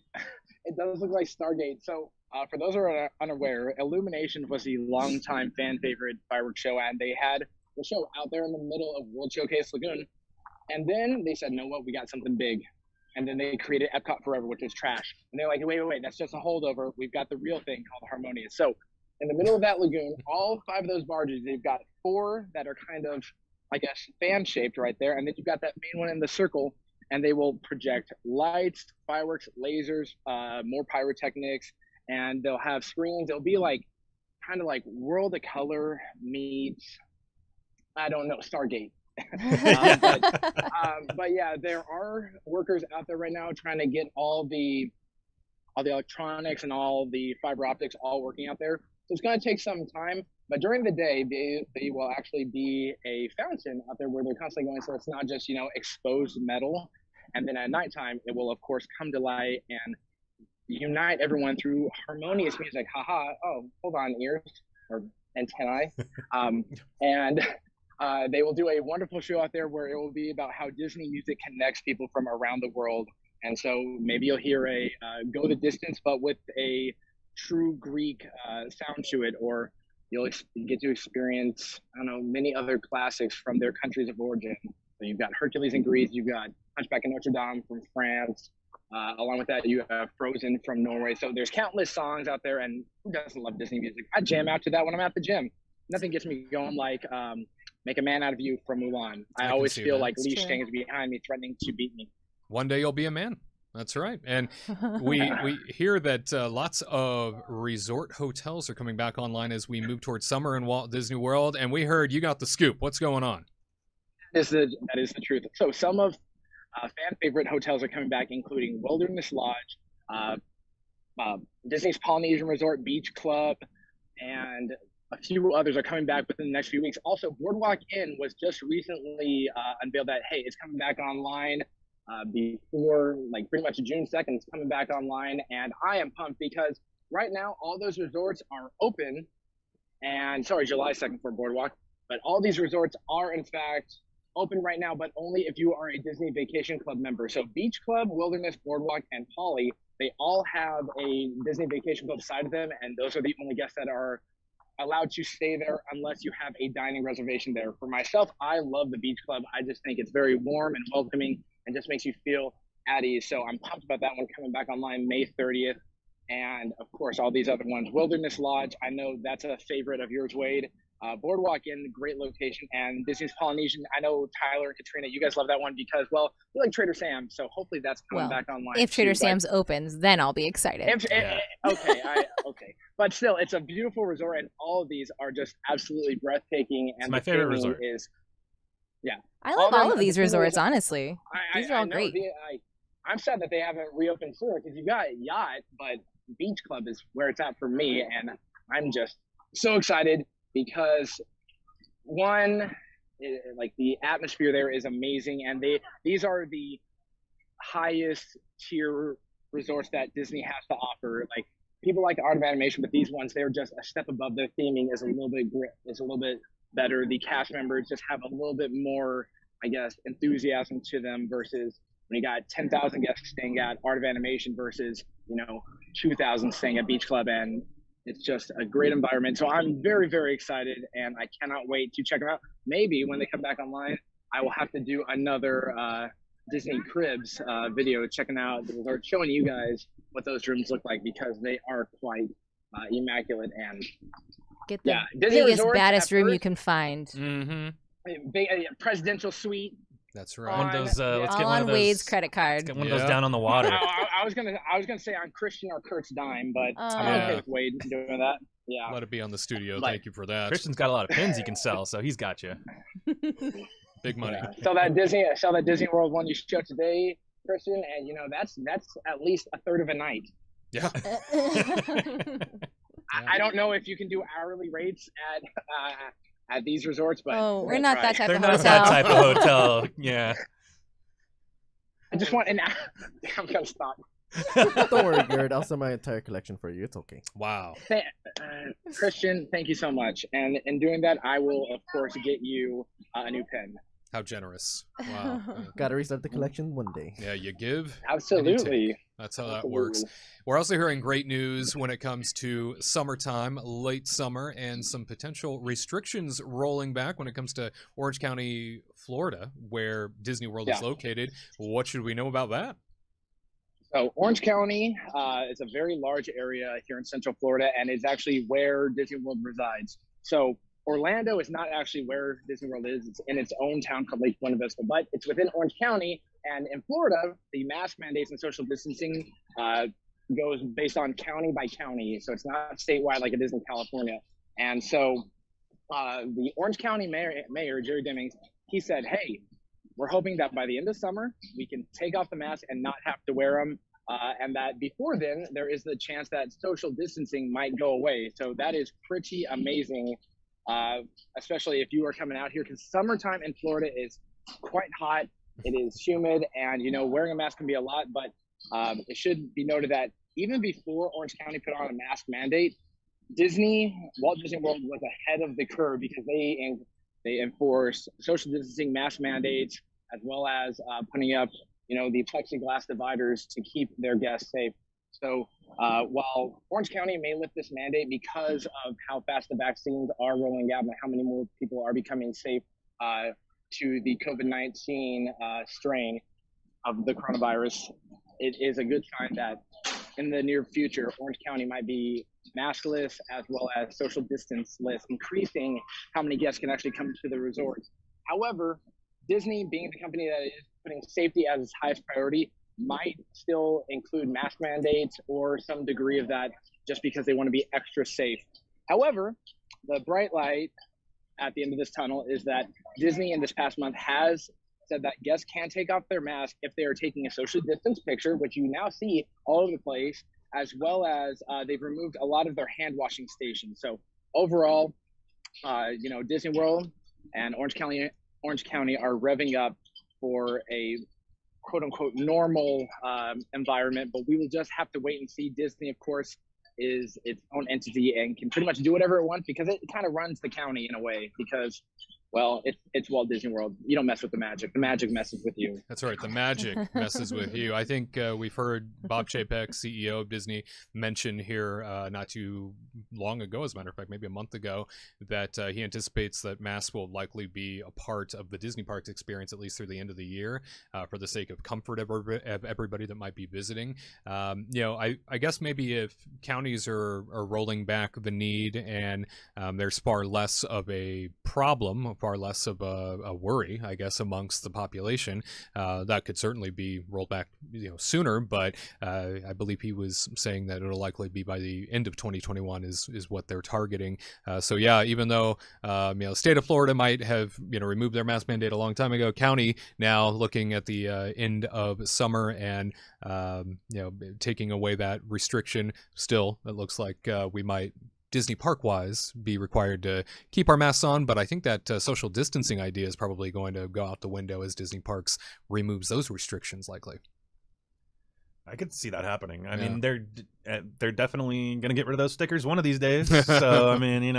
does look like Stargate. So for those who are unaware, Illumination was the longtime fan favorite fireworks show, and they had the show out there in the middle of World Showcase Lagoon. And then they said, "No, what? We got something big." And then they created Epcot Forever, which is trash. And they're like, wait, that's just a holdover. We've got the real thing called Harmonious. So in the middle of that lagoon, all 5 of those barges, they've got 4 that are kind of, I guess, fan-shaped right there. And then you've got that main one in the circle, and they will project lights, fireworks, lasers, more pyrotechnics, and they'll have screens. It'll be like, kind of like World of Color meets, I don't know, Stargate. But yeah, there are workers out there right now trying to get all the electronics and all the fiber optics all working out there. So it's going to take some time, but during the day, they will actually be a fountain out there where they're constantly going. So it's not just, exposed metal. And then at nighttime, it will, of course, come to light and unite everyone through harmonious music. Haha. Oh, hold on, ears or antennae. And they will do a wonderful show out there where it will be about how Disney music connects people from around the world. And so maybe you'll hear a Go the Distance, but with a true Greek sound to it, or you'll get to experience, many other classics from their countries of origin. So you've got Hercules in Greece, you've got Hunchback of Notre Dame from France. Along with that, you have Frozen from Norway. So there's countless songs out there, and who doesn't love Disney music? I jam out to that when I'm at the gym. Nothing gets me going like Make a Man Out of You from Mulan. I always feel like Li Shang is behind me, threatening to beat me. One day you'll be a man. That's right. And we hear that lots of resort hotels are coming back online as we move towards summer in Walt Disney World. And we heard you got the scoop. What's going on? That is the truth. So some of fan favorite hotels are coming back, including Wilderness Lodge, Disney's Polynesian Resort Beach Club, and a few others are coming back within the next few weeks. Also, Boardwalk Inn was just recently unveiled that, hey, it's coming back online before, like, pretty much June 2nd. It's coming back online, and I am pumped because right now all those resorts are open, and sorry, July 2nd for Boardwalk, but all these resorts are in fact open right now, but only if you are a Disney Vacation Club member. So Beach Club, Wilderness, Boardwalk, and Poly, they all have a Disney Vacation Club side of them, and those are the only guests that are allowed to stay there unless you have a dining reservation there. For myself, I love the Beach Club. I just think it's very warm and welcoming and just makes you feel at ease. So I'm pumped about that one coming back online May 30th. And of course, all these other ones. Wilderness Lodge, I know that's a favorite of yours, Wade. Boardwalk Inn, great location, and Disney's Polynesian. I know Tyler and Katrina, you guys love that one because, well, you like Trader Sam's, so hopefully that's coming back online. If Trader too, Sam's opens, then I'll be excited. Okay, but still, it's a beautiful resort, and all of these are just absolutely breathtaking. And it's my favorite resort. I love all of these resorts, honestly. These are all great. I'm sad that they haven't reopened sooner because you got Yacht, but Beach Club is where it's at for me, and I'm just so excited. Because one, like the atmosphere there is amazing, and these are the highest tier resorts that Disney has to offer. Like people like the Art of Animation, but these ones they're just a step above. Their theming is a little bit better. The cast members just have a little bit more, I guess, enthusiasm to them versus when you got 10,000 guests staying at Art of Animation versus 2,000 staying at Beach Club, and it's just a great environment. So I'm very, very excited, and I cannot wait to check them out. Maybe when they come back online, I will have to do another Disney Cribs video checking out the resort, showing you guys what those rooms look like because they are quite immaculate. And get the Disney biggest, Resorts baddest room first, you can find. Presidential suite. That's right. One of those. Let's get All one on of those. Wade's credit card. Let's get one of those down on the water. I was gonna say on Christian or Kurt's dime, but I'm okay with Wade doing that. Yeah. Let it be on the studio. But Thank you for that. Christian's got a lot of pins he can sell, so he's got you. Big money. Yeah. Sell that Disney World one you showed today, Christian, and that's at least a third of a night. Yeah. I don't know if you can do hourly rates at these resorts, but we're not that type They're of not hotel. that type of hotel. Yeah. I just want an. I'm gonna stop. Don't worry, Gared. I'll send my entire collection for you. It's okay. Wow. Christian, thank you so much. And in doing that, I will, of course, get you a new pen. How generous. Wow. Gotta restart the collection one day. Yeah, you give. Absolutely. That's how that works. We're also hearing great news when it comes to summertime, late summer, and some potential restrictions rolling back when it comes to Orange County, Florida, where Disney World is located. What should we know about that? So Orange County is a very large area here in Central Florida, and is actually where Disney World resides. So Orlando is not actually where Disney World is. It's in its own town called Lake Buena Vista, but it's within Orange County. And in Florida, the mask mandates and social distancing goes based on county by county. So it's not statewide like it is in California. And so the Orange County Mayor, Jerry Demings, he said, hey, we're hoping that by the end of summer, we can take off the mask and not have to wear them. And that before then, there is the chance that social distancing might go away. So that is pretty amazing, especially if you are coming out here, because summertime in Florida is quite hot. It is humid, and wearing a mask can be a lot, but it should be noted that even before Orange County put on a mask mandate, Walt Disney World was ahead of the curve because they enforce social distancing, mask mandates, as well as putting up, the plexiglass dividers to keep their guests safe. So while Orange County may lift this mandate because of how fast the vaccines are rolling out and how many more people are becoming safe to the COVID-19 strain of the coronavirus, it is a good sign that in the near future, Orange County might be maskless as well as social distance-less, increasing how many guests can actually come to the resorts. However, Disney, being the company that is putting safety as its highest priority, might still include mask mandates or some degree of that just because they want to be extra safe. However, the bright light at the end of this tunnel is that Disney in this past month has said that guests can take off their mask if they are taking a social distance picture, which you now see all over the place, as well as they've removed a lot of their hand washing stations. So overall, Disney World and Orange County are revving up for a quote unquote normal environment, but we will just have to wait and see. Disney, of course, is its own entity and can pretty much do whatever it wants because it kind of runs the county in a way because, well, it's Walt Disney World. You don't mess with the magic. The magic messes with you. That's right. The magic messes with you. I think we've heard Bob Chapek, CEO of Disney, mention here not too long ago, as a matter of fact, maybe a month ago, that he anticipates that masks will likely be a part of the Disney parks experience at least through the end of the year for the sake of comfort of everybody that might be visiting. I guess maybe if counties are rolling back the need and there's far less of a problem, far less of a worry, I guess, amongst the population, that could certainly be rolled back, sooner. But I believe he was saying that it'll likely be by the end of 2021 is what they're targeting. So yeah, even though the state of Florida might have removed their mask mandate a long time ago, county now looking at the end of summer and taking away that restriction. Still, it looks like we might, Disney park wise, be required to keep our masks on, but I think that social distancing idea is probably going to go out the window as Disney parks removes those restrictions likely. I could see that happening. I mean, they're definitely going to get rid of those stickers one of these days. So I mean,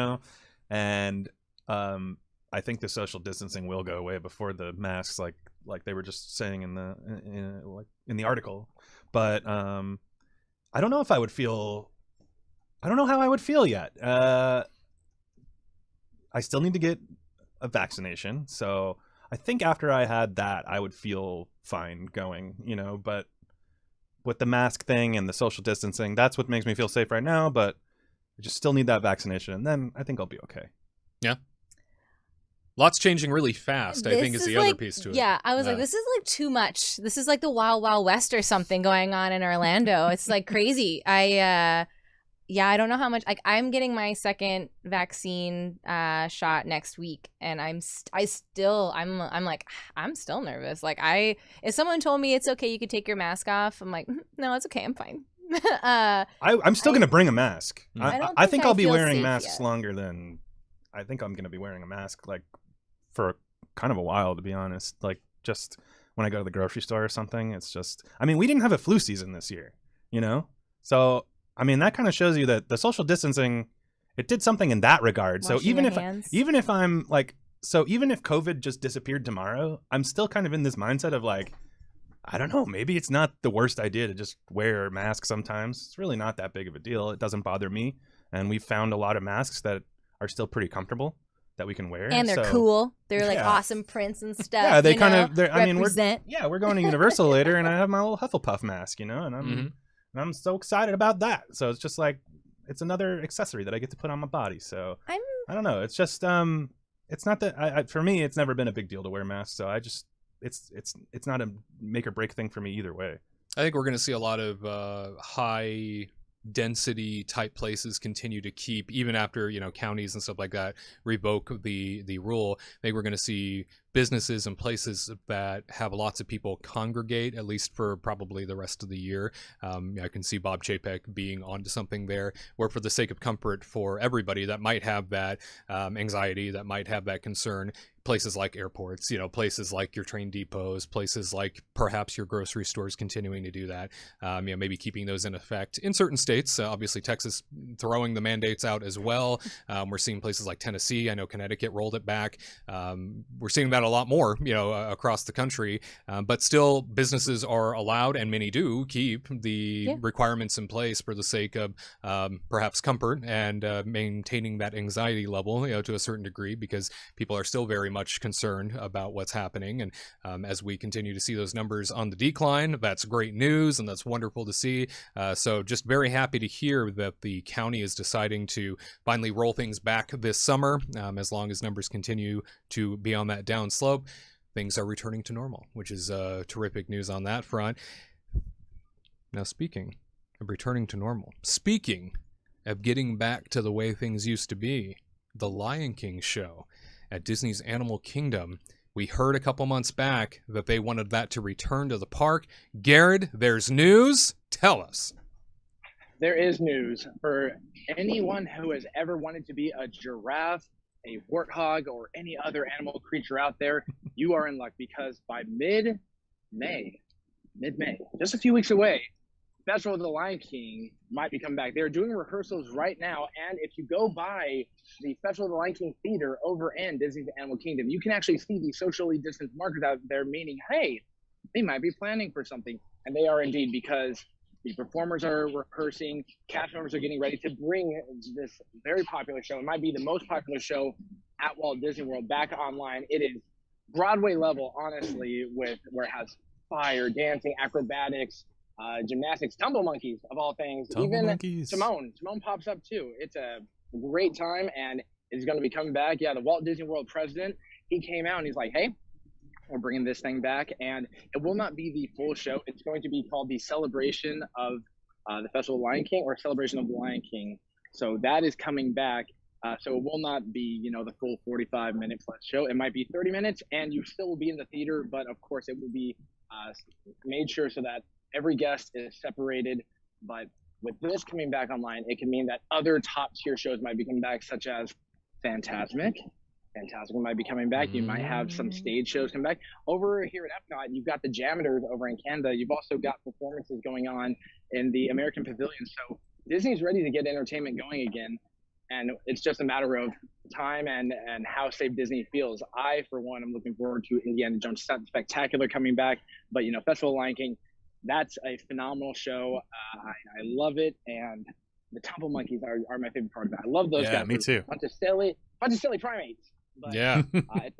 and I think the social distancing will go away before the masks, like they were just saying in the article. But I don't know if I would feel. I don't know how I would feel yet. I still need to get a vaccination. So I think after I had that, I would feel fine going, but with the mask thing and the social distancing, that's what makes me feel safe right now. But I just still need that vaccination. And then I think I'll be okay. Yeah. Lots changing really fast, I think, is the other piece to it. Yeah, I was like, this is like too much. This is like the Wild Wild West or something going on in Orlando. It's like crazy. I don't know how much. Like, I'm getting my second vaccine shot next week, and I'm still nervous. Like, if someone told me it's okay, you could take your mask off, I'm like, no, it's okay, I'm fine. I'm still gonna bring a mask. I think I'll be wearing masks yet. longer than. I think I'm gonna be wearing a mask for kind of a while, to be honest. Like, just when I go to the grocery store or something. It's just. I mean, we didn't have a flu season this year, so. I mean, that kind of shows you that the social distancing, it did something in that regard. So even if I'm like, even if COVID just disappeared tomorrow, I'm still kind of in this mindset of like, I don't know, maybe it's not the worst idea to just wear a mask sometimes. It's really not that big of a deal. It doesn't bother me. And we've found a lot of masks that are still pretty comfortable that we can wear. And they're cool. They're like awesome prints and stuff. Yeah, they kind of, I mean, we're going to Universal later and I have my little Hufflepuff mask, and I'm so excited about that. So it's just like, it's another accessory that I get to put on my body. So I don't know. It's just, it's not that for me, it's never been a big deal to wear masks. So it's not a make or break thing for me either way. I think we're going to see a lot of high density type places continue to keep, even after counties and stuff like that revoke the rule. I think we're going to see businesses and places that have lots of people congregate, at least for probably the rest of the year. I can see Bob Chapek being onto something there, where for the sake of comfort for everybody that might have that anxiety, that might have that concern, places like airports, places like your train depots, places like perhaps your grocery stores continuing to do that, maybe keeping those in effect in certain states. Obviously, Texas throwing the mandates out as well. We're seeing places like Tennessee. I know Connecticut rolled it back. We're seeing that a lot more, across the country. But still, businesses are allowed, and many do, keep the requirements in place for the sake of perhaps comfort and maintaining that anxiety level, to a certain degree, because people are still very much concerned about what's happening. And as we continue to see those numbers on the decline, that's great news, and that's wonderful to see. So just very happy to hear that the county is deciding to finally roll things back this summer. As long as numbers continue to be on that down slope, things are returning to normal, which is terrific news on that front. Now, speaking of returning to normal, speaking of getting back to the way things used to be, the Lion King show at Disney's Animal Kingdom. We heard a couple months back that they wanted that to return to the park. Gared, there's news. Tell us. There is news for anyone who has ever wanted to be a giraffe a warthog or any other animal creature out there, you are in luck, because by mid-May, just a few weeks away, Festival of the Lion King might be coming back. They're doing rehearsals right now, and if you go by the Festival of the Lion King Theater over in Disney's Animal Kingdom, you can actually see the socially distanced markers out there, meaning, hey, they might be planning for something. And they are indeed, because the performers are rehearsing, cast members are getting ready to bring this very popular show. It might be the most popular show at Walt Disney World back online. It is Broadway level, honestly, with where it has fire, dancing, acrobatics, gymnastics, tumble monkeys of all things. Timon pops up too. It's a great time, and it's going to be coming back. Yeah, the Walt Disney World president, he came out and he's like, hey, we're bringing this thing back, and it will not be the full show. It's going to be called the Celebration of the Festival of the Lion King, or Celebration of the Lion King. So that is coming back. So it will not be, the full 45-minute plus show. It might be 30 minutes, and you still will be in the theater, but of course it will be made sure so that every guest is separated. But with this coming back online, it can mean that other top tier shows might be coming back, such as Fantasmic might be coming back. You might have some stage shows come back. Over here at Epcot, you've got the Jammers over in Canada. You've also got performances going on in the American Pavilion. So Disney's ready to get entertainment going again. And it's just a matter of time and how safe Disney feels. I, for one, am looking forward to Indiana Jones Spectacular coming back. But, Festival of Lion King, that's a phenomenal show. I love it. And the Tumble Monkeys are my favorite part of it. I love those guys. Yeah, me too. Bunch of silly primates. But, yeah. It's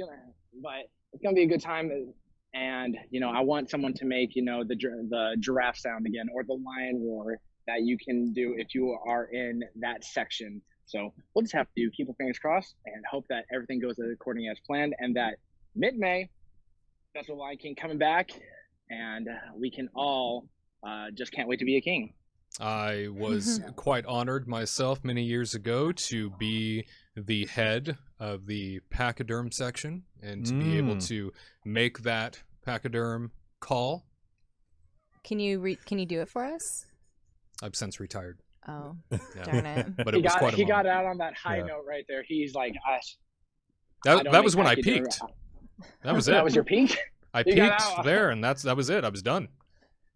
gonna be a good time. And, I want someone to make, the giraffe sound again, or the lion roar that you can do if you are in that section. So we'll just have to keep our fingers crossed and hope that everything goes according as planned, and that mid-May, Festival of Lion King coming back, and we can all just can't wait to be a king. I was quite honored myself many years ago to be the head of the pachyderm section and to be able to make that pachyderm call. Can you do it for us? I've since retired. Oh, Yeah. darn it. But it was quite a he moment. got out on that high note right there. He's like, That was when I peaked. That was it. That was your peak? I You got peaked out. there, and that was it. I was done.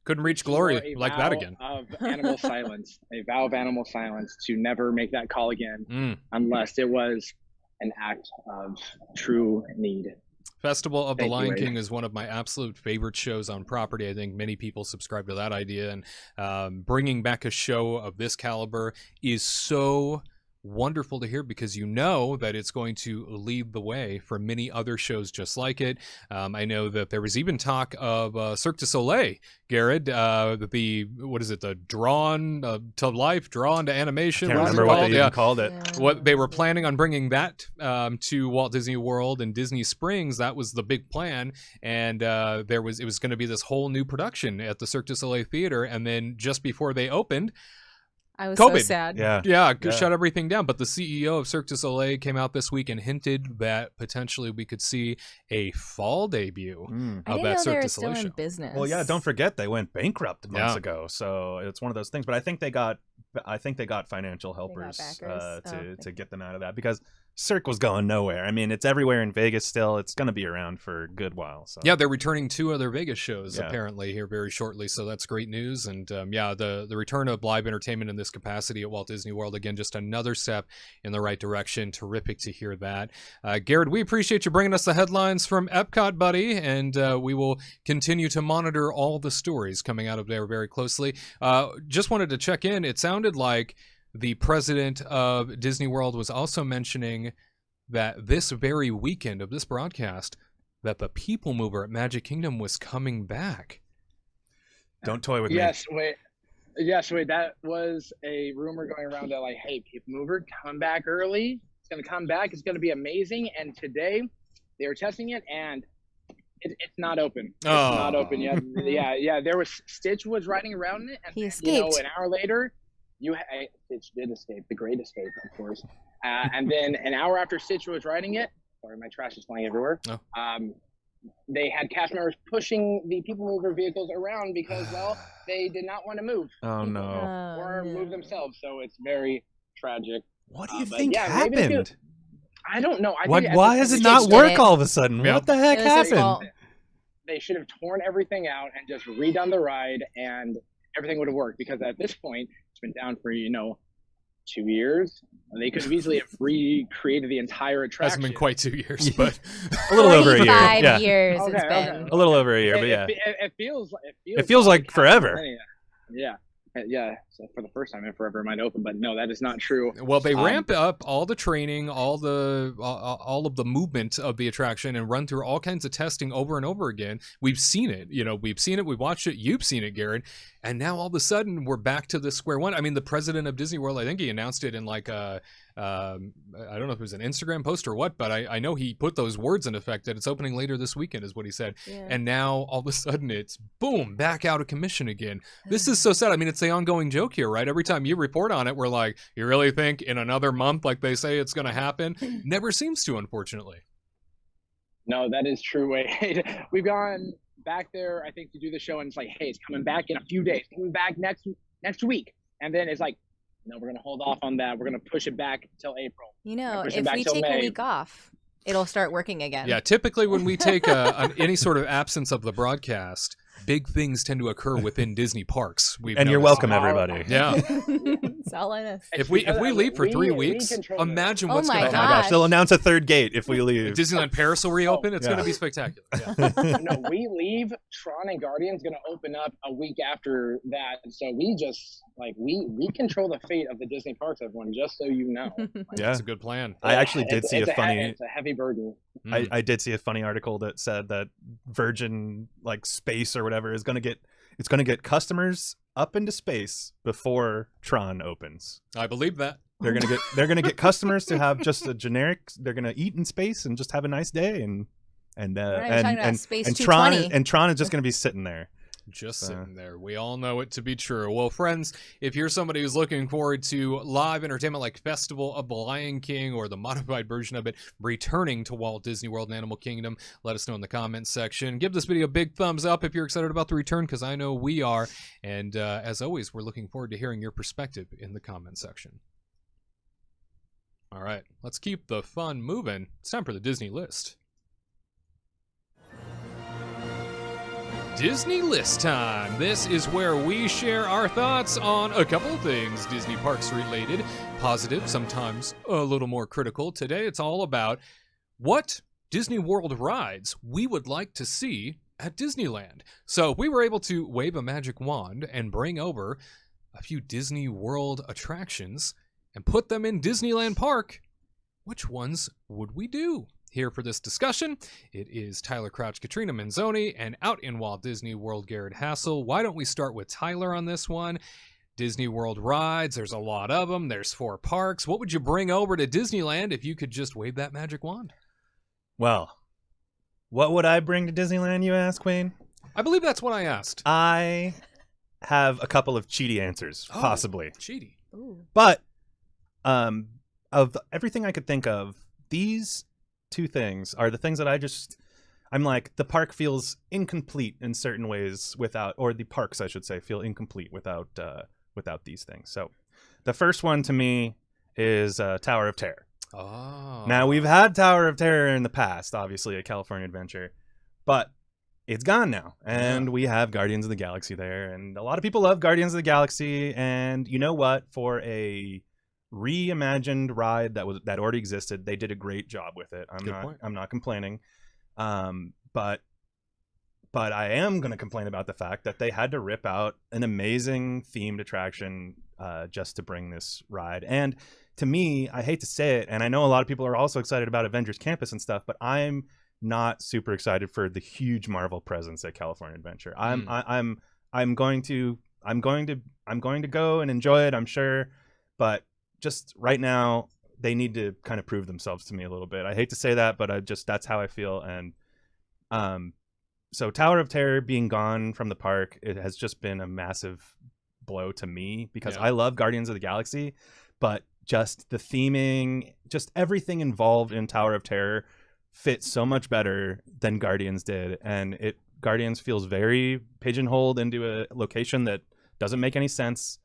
Couldn't reach glory like that again. Of animal silence, a vow of animal silence to never make that call again, unless it was an act of true need. Festival of the Thank you, Lion Wade. King is one of my absolute favorite shows on property. I think many people subscribe to that idea, and bringing back a show of this caliber is so wonderful to hear, because that it's going to lead the way for many other shows just like it. I know that there was even talk of Cirque du Soleil, Gared, the drawn to life, drawn to animation. Can't what is it remember what called? they Yeah. even called it. What they were planning on bringing that to Walt Disney World and Disney Springs. That was the big plan, and it was going to be this whole new production at the Cirque du Soleil Theater, and then just before they opened, I was COVID. so sad. Yeah, shut everything down. But the CEO of Cirque du Soleil came out this week and hinted that potentially we could see a fall debut I of didn't that know they Cirque were du still Soleil in show. business. Well, yeah, don't forget they went bankrupt months ago, so it's one of those things. But I think they got financial helpers backers. to get them out of that, because Cirque was going nowhere. I mean, it's everywhere in Vegas still. It's going to be around for a good while. So Yeah, they're returning 2 other Vegas shows apparently here very shortly, so that's great news. And the return of live entertainment in this capacity at Walt Disney World, again, just another step in the right direction. Terrific to hear that. Gared, we appreciate you bringing us the headlines from Epcot, buddy, and we will continue to monitor all the stories coming out of there very closely. Just wanted to check in. It sounded like the president of Disney World was also mentioning that this very weekend of this broadcast, that the People Mover at Magic Kingdom was coming back. don't toy with me. Yes, wait. That was a rumor going around that, like, hey, People Mover, come back early. It's going to come back. It's going to be amazing. And today they were testing it, and it's not open. It's not open yet. Yeah. There was Stitch was riding around in it, and He escaped. an hour later, Stitch did escape, the great escape, of course. And then an hour after Stitch was riding it, sorry, my trash is flying everywhere. They had cast members pushing the People Mover vehicles around because, well, they did not want to move. Oh no! Or move themselves. So it's very tragic. What do you but think yeah, maybe happened? I don't know. I What? think at Why this does it point, just not did work it. all of a sudden? Yeah. What the heck It was his happened? fault. they should have torn everything out and just redone the ride, and everything would have worked. Because at this point, it's been down for 2 years. And they could have easily have recreated the entire attraction. Hasn't been quite 2 years, but A little over a year. 45 Yeah, years Okay, it's okay. been. a little over a year, but It- yeah. it feels like forever. Yeah. So for the first time in forever, it might open, but no, that is not true. well, they Um, ramp up all the training, all of the movement of the attraction, and run through all kinds of testing over and over again. We've seen it, we've seen it, we watched it, you've seen it, Gared, and now all of a sudden we're back to the square one. I mean, the president of Disney World, I think he announced it in like I don't know if it was an Instagram post or what, but I know he put those words in effect that it's opening later this weekend, is what he said. Yeah. And now all of a sudden it's boom, back out of commission again. This is so sad. I mean, it's the ongoing joke here, right? Every time you report on it, we're like, you really think in another month, like they say, it's going to happen? Never seems to, unfortunately. No, that is true. Wade. We've gone back there, I think, to do the show, and it's like, hey, it's coming back in a few days, coming back next week, and then it's like, no, we're gonna hold off on that. We're gonna push it back till April. Push it if back we till take a May. week off, it'll start working again. Yeah, typically when we take any sort of absence of the broadcast, big things tend to occur within Disney parks. And you're welcome, everybody. Yeah. It's all on us. If we leave for 3 we weeks, control this. imagine Oh what's my going to Oh my happen. gosh, they'll announce a third gate if we leave. Disneyland Paris will reopen. It's Yeah. going to be spectacular. Yeah. No, we leave. Tron and Guardian's gonna open up a week after that. So we just we control the fate of the Disney parks, everyone. Just so you know. Yeah, That's a good plan. I actually did see a funny. It's a heavy burden. I did see a funny article that said that Virgin space or whatever is going to get customers up into space before Tron opens. I believe that. They're gonna get customers to have just a generic. They're gonna eat in space and just have a nice day and Right, we're talking about Space Tron 220. Tron is just gonna be sitting there. Just sitting there. We all know it to be true. Well, friends, if you're somebody who's looking forward to live entertainment like Festival of the Lion King or the modified version of it returning to Walt Disney World and Animal Kingdom, let us know in the comments section. Give this video a big thumbs up if you're excited about the return, because I know we are. And as always, we're looking forward to hearing your perspective in the comment section. All right, let's keep the fun moving. It's time for the Disney list. Disney List time. This is where we share our thoughts on a couple of things Disney parks related, positive, sometimes a little more critical. Today it's all about what Disney World rides we would like to see at Disneyland. So if we were able to wave a magic wand and bring over a few Disney World attractions and put them in Disneyland Park, which ones would we do? Here for this discussion, it is Tyler Crouch, Katrina Manzone, and out in Walt Disney World, Gared Hassel. Why don't we start with Tyler on this one? Disney World rides, there's a lot of them. There's 4 parks. What would you bring over to Disneyland if you could just wave that magic wand? Well, what would I bring to Disneyland, you ask, Wayne? I believe that's what I asked. I have a couple of cheaty answers, Oh. possibly. Cheaty. Ooh. But of everything I could think of, these 2 things are the things that I'm like, the park feels incomplete in certain ways without, or the parks I should say feel incomplete without these things. So the first one to me is Tower of Terror. Oh. Now, we've had Tower of Terror in the past, obviously, at California Adventure, but it's gone now, and we have Guardians of the Galaxy there, and a lot of people love Guardians of the Galaxy, and you know what? For a reimagined ride that already existed, they did a great job with it. I'm not complaining, but I am going to complain about the fact that they had to rip out an amazing themed attraction just to bring this ride. And to me, I hate to say it, and I know a lot of people are also excited about Avengers Campus and stuff, but I'm not super excited for the huge Marvel presence at California Adventure. I'm going to go and enjoy it, I'm sure, but just right now they need to kind of prove themselves to me a little bit. I hate to say that, but that's how I feel. And so Tower of Terror being gone from the park, it has just been a massive blow to me, because I love Guardians of the Galaxy, but just the theming, just everything involved in Tower of Terror fits so much better than Guardians did, and Guardians feels very pigeonholed into a location that doesn't make any sense.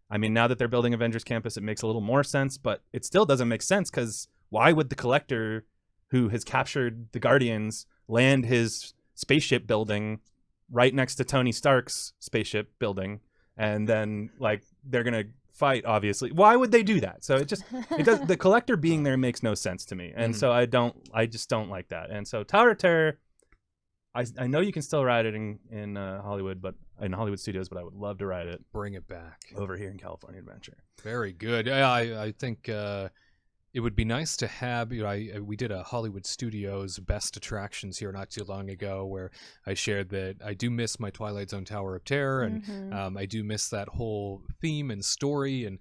I mean, now that they're building Avengers Campus, it makes a little more sense, but it still doesn't make sense, because why would the collector who has captured the Guardians land his spaceship building right next to Tony Stark's spaceship building, and then like they're gonna fight? Obviously, why would they do that? So it does. The collector being there makes no sense to me, and so I just don't like that. And so Tower of Terror, I know you can still ride it in Hollywood, but in Hollywood Studios, but I would love to ride it. Bring it back over here in California Adventure. Very good. I think it would be nice to have. We did a Hollywood Studios best attractions here not too long ago, where I shared that I do miss my Twilight Zone Tower of Terror, and I do miss that whole theme and story, and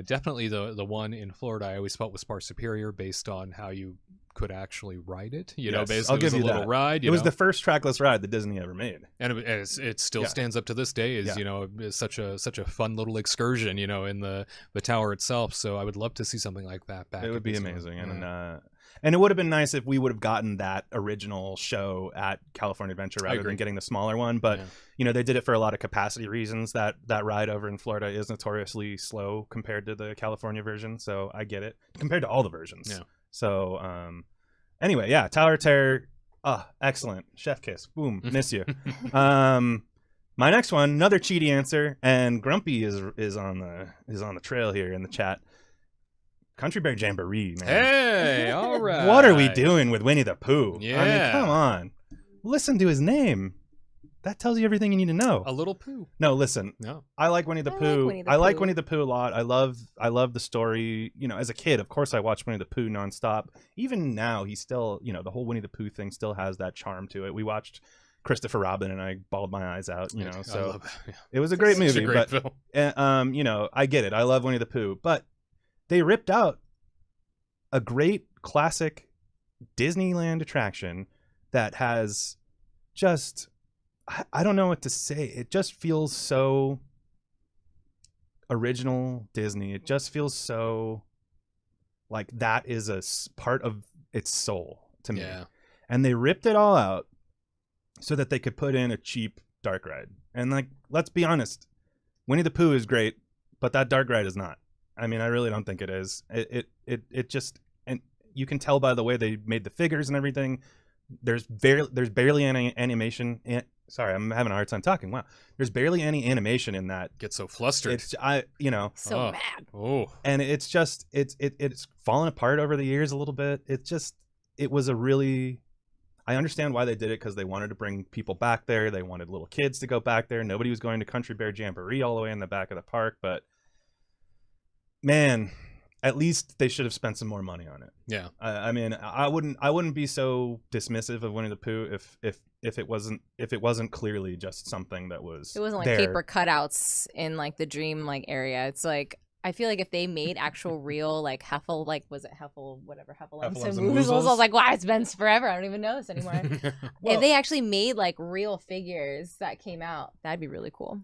definitely the one in Florida I always felt was far superior based on how you could actually ride it. Basically I'll give it was you a little that. ride. It was the first trackless ride that Disney ever made, and it still stands up to this day as is such a fun little excursion, in the tower itself. So I would love to see something like that back. It would be amazing, and it would have been nice if we would have gotten that original show at California Adventure rather than getting the smaller one. But they did it for a lot of capacity reasons. That ride over in Florida is notoriously slow compared to the California version, so I get it compared to all the versions. Yeah. So anyway, Tower of Terror, excellent. Chef kiss. Boom. Miss you. My next one, another cheaty answer, and Grumpy is on the trail here in the chat. Country Bear Jamboree, man. Hey, all right. What are we doing with Winnie the Pooh? Yeah. I mean, come on. Listen to his name. That tells you everything you need to know. A little Pooh. No, listen. No. I like Winnie the Pooh. I like Winnie the Pooh a lot. I love the story. As a kid, of course, I watched Winnie the Pooh nonstop. Even now, he's still, the whole Winnie the Pooh thing still has that charm to it. We watched Christopher Robin, and I bawled my eyes out. So it was a great movie. Film. I get it. I love Winnie the Pooh, but they ripped out a great classic Disneyland attraction that has just, I don't know what to say. It just feels so original Disney. It just feels so like that is a part of its soul to me. Yeah. And they ripped it all out so that they could put in a cheap dark ride. And like, let's be honest, Winnie the Pooh is great, but that dark ride is not. I mean, I really don't think it is. It just, and you can tell by the way they made the figures and everything. There's barely any animation. Sorry, I'm having a hard time talking. Wow, there's barely any animation in that. Get so flustered. So mad. Oh, and it's just it's fallen apart over the years a little bit. It was a really. I understand why they did it, because they wanted to bring people back there. They wanted little kids to go back there. Nobody was going to Country Bear Jamboree all the way in the back of the park, but. Man, at least they should have spent some more money on it. Yeah. I mean, I wouldn't be so dismissive of Winnie the Pooh if it wasn't clearly just something that was. It wasn't like paper cutouts in like the dream area. It's like, I feel like if they made actual real Heffel, was it Heffel, whatever, Heffalumps and Woozles, I was like, wow, it's been forever. I don't even know this anymore. If they actually made real figures that came out, that'd be really cool.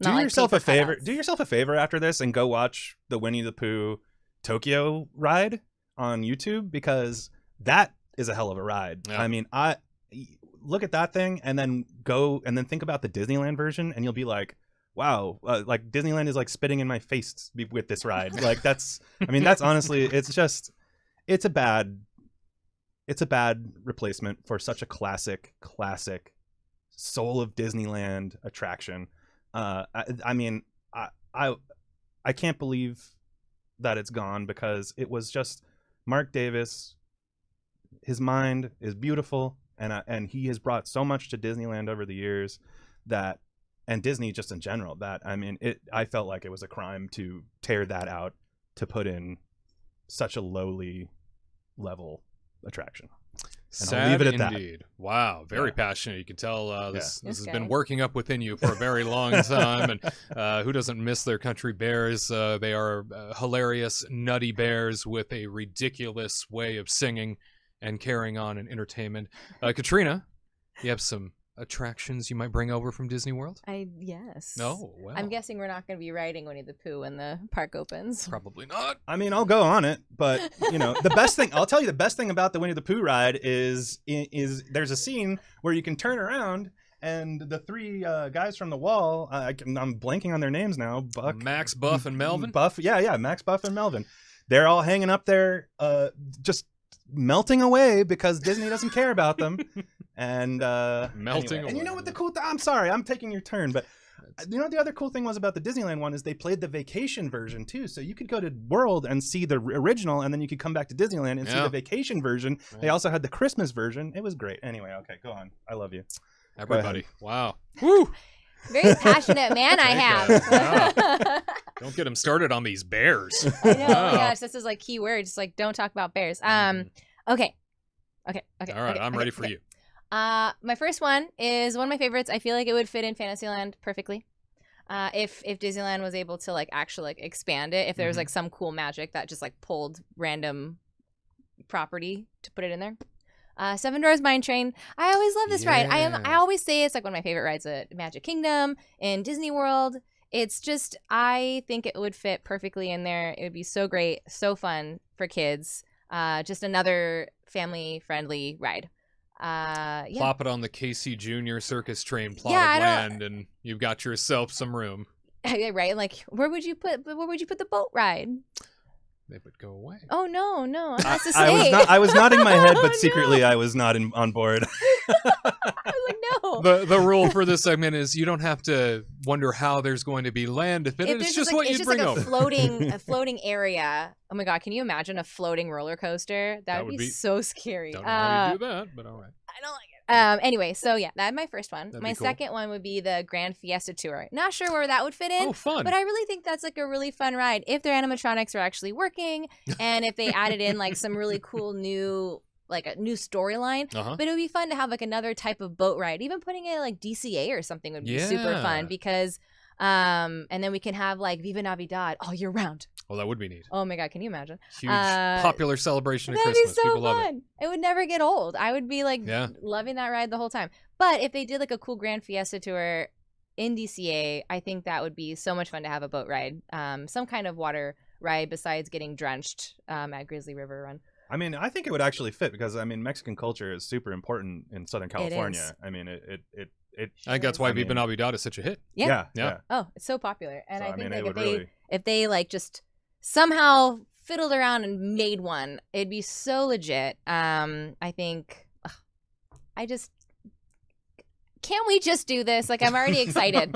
Do yourself a favor. Do yourself a favor after this and go watch the Winnie the Pooh Tokyo ride on YouTube, because that is a hell of a ride. Yeah. I mean, I look at that thing and then think about the Disneyland version, and you'll be like, wow, Disneyland is spitting in my face with this ride. That's honestly, it's a bad replacement for such a classic soul of Disneyland attraction. I can't believe that it's gone, because it was just Mark Davis. His mind is beautiful, and he has brought so much to Disneyland over the years, and Disney just in general, I felt like it was a crime to tear that out to put in such a lowly level attraction. And sad I'll leave it at indeed. That. Wow, very passionate. You can tell this has been working up within you for a very long time. And who doesn't miss their country bears? They are hilarious, nutty bears with a ridiculous way of singing and carrying on in entertainment. Katrina, you have some attractions you might bring over from Disney World? Yes. Oh, well. I'm guessing we're not going to be riding Winnie the Pooh when the park opens. Probably not. I mean, I'll go on it, but the best thing I'll tell you, the best thing about the Winnie the Pooh ride is there's a scene where you can turn around and the three guys from the wall. I'm blanking on their names now. Max, Buff, and Melvin. Buff, yeah, Max, Buff, and Melvin. they're all hanging up there, just melting away because Disney doesn't care about them. And Melting anyway. And you know away. what the cool I'm sorry, I'm taking your turn, but you know what the other cool thing was about the Disneyland one is they played the vacation version too. So you could go to World and see the original, and then you could come back to Disneyland and see the vacation version. Right. They also had the Christmas version. It was great. Anyway, okay, go on. I love you. Everybody. Wow. Woo! Very passionate man I have. Wow. Don't get him started on these bears. I know. Oh my gosh, this is like key words. Like, don't talk about bears. Okay. All right, I'm ready for you. My first one is one of my favorites. I feel like it would fit in Fantasyland perfectly. If Disneyland was able to like actually like expand it, if there was like some cool magic that just like pulled random property to put it in there. Seven Dwarfs Mine Train. I always love this ride. I always say it's like one of my favorite rides at Magic Kingdom in Disney World. It's just, I think it would fit perfectly in there. It would be so great, so fun for kids. Just another family-friendly ride. Plop it on the Casey Jr. Circus Train plot of land, and you've got yourself some room. Right? Like, where would you put the boat ride? They would go away. Oh no! It has to stay. I was nodding my head, but secretly I was not on board. I was like, no. The rule for this segment is you don't have to wonder how there's going to be land to fit it. It's just what you bring over. A floating area. Oh my god! Can you imagine a floating roller coaster? That would be so scary. Don't know how you do that, but all right. I don't like it. Anyway, so yeah, that's my first one. My second one would be the Grand Fiesta Tour. Not sure where that would fit in. Oh, fun. But I really think that's like a really fun ride if their animatronics are actually working and if they added in like some really cool new like a new storyline. But it would be fun to have like another type of boat ride. Even putting it like DCA or something would be super fun because and then we can have like Viva Navidad all year round. Oh, that would be neat. Oh my god, can you imagine? Huge popular celebration of that'd Christmas. Be so People love fun. It would never get old. I would be like loving that ride the whole time. But if they did like a cool Grand Fiesta Tour in DCA, I think that would be so much fun to have a boat ride. Some kind of water ride besides getting drenched at Grizzly River Run. I mean, I think it would actually fit because I mean, Mexican culture is super important in Southern California. I mean, I think that's why Viva Navidad is such a hit. Yeah. Oh, it's so popular, and so, I think like if they like just somehow fiddled around and made one, it'd be so legit. I think can't we just do this? Like, I'm already excited.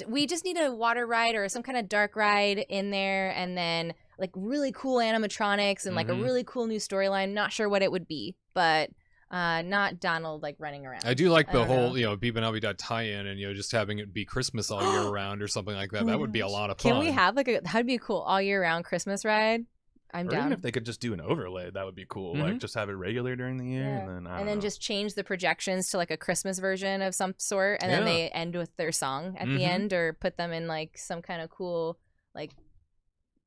We just need a water ride or some kind of dark ride in there, and then like really cool animatronics and like a really cool new storyline. Not sure what it would be, but not Donald like running around. I do like the whole, Viva Navidad tie-in and, just having it be Christmas all year round or something like that. That would be a lot of fun. Can we have that'd be a cool all year round Christmas ride? I'm down. Even if they could just do an overlay, that would be cool. Like just have it regular during the year and then just change the projections to like a Christmas version of some sort, and then they end with their song at the end, or put them in like some kind of cool like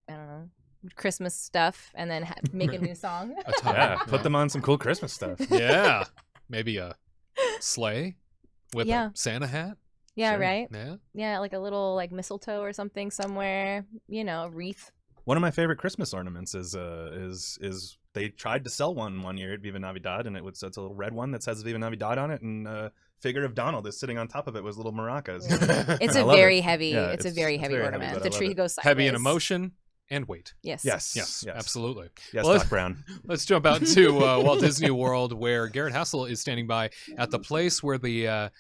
I don't know, Christmas stuff, and then make a new song. Put them on some cool Christmas stuff. Yeah, maybe a sleigh with a Santa hat. Yeah, sure. Right. Yeah, like a little like mistletoe or something somewhere. A wreath. One of my favorite Christmas ornaments is they tried to sell one year at Viva Navidad, and it's a little red one that says Viva Navidad on it, and figure of Donald is sitting on top of it with little maracas. It's a very heavy. It's a very heavy ornament. The tree goes sideways. Heavy in emotion and weight. Yes, absolutely. Yes, Doc Brown. Let's jump out to Walt Disney World, where Gared Hassel is standing by at the place where the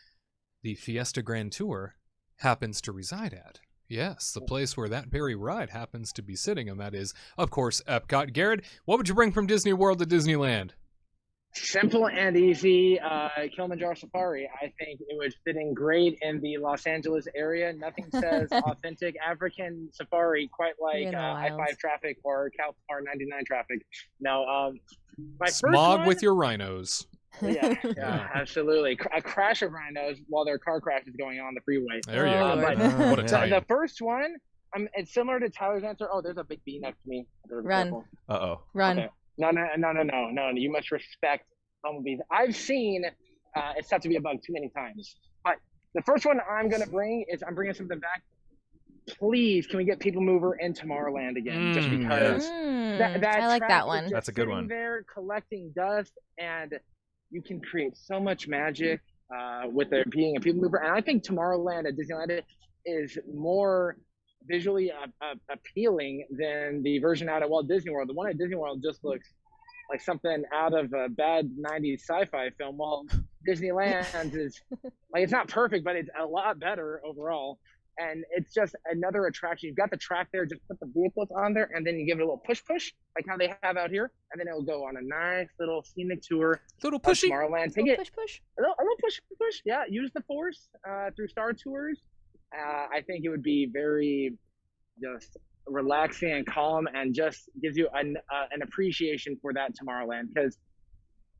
Fiesta Grand Tour happens to reside at. Yes, the place where that very ride happens to be sitting, and that is, of course, Epcot. Gared, what would you bring from Disney World to Disneyland? Simple and easy. Kilimanjaro Safari. I think it would fit in great in the Los Angeles area. Nothing says authentic African safari quite like I-5 traffic or Cal 99 traffic. No, my Smog first one, with your rhinos. Yeah, absolutely. A crash of rhinos while their car crash is going on the freeway. There you go. What a tie-in. The first one, it's similar to Tyler's answer. Oh, there's a big bee next to me. Run. Uh-oh. Run. Okay. No. You must respect bumblebees. I've seen it's tough to be a bug too many times. But the first one I'm going to bring is I'm bringing something back. Please, can we get People Mover in Tomorrowland again? Just because. I like that one. That's a good one. There collecting dust, and you can create so much magic with there being a People Mover. And I think Tomorrowland at Disneyland is more visually appealing than the version out at Walt Disney World. The one at Disney World just looks like something out of a bad 90s sci-fi film. While Disneyland is like, it's not perfect, but it's a lot better overall. And it's just another attraction. You've got the track there, just put the vehicles on there, and then you give it a little push, like how they have out here, and then it'll go on a nice little scenic tour. Little pushy. Tomorrowland. Take it. Push. A little push. Yeah, use the Force through Star Tours. I think it would be very just relaxing and calm, and just gives you an appreciation for that Tomorrowland, because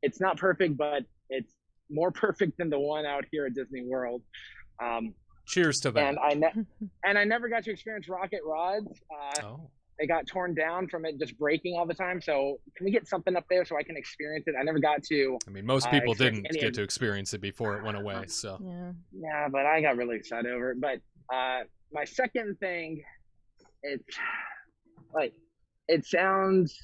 it's not perfect, but it's more perfect than the one out here at Disney World. Cheers to that. And I never got to experience Rocket Rods. They got torn down from it just breaking all the time. So can we get something up there so I can experience it? I never got to. I mean, most people didn't get to experience it before it went away. So yeah, but I got really excited over it. But my second thing, it sounds.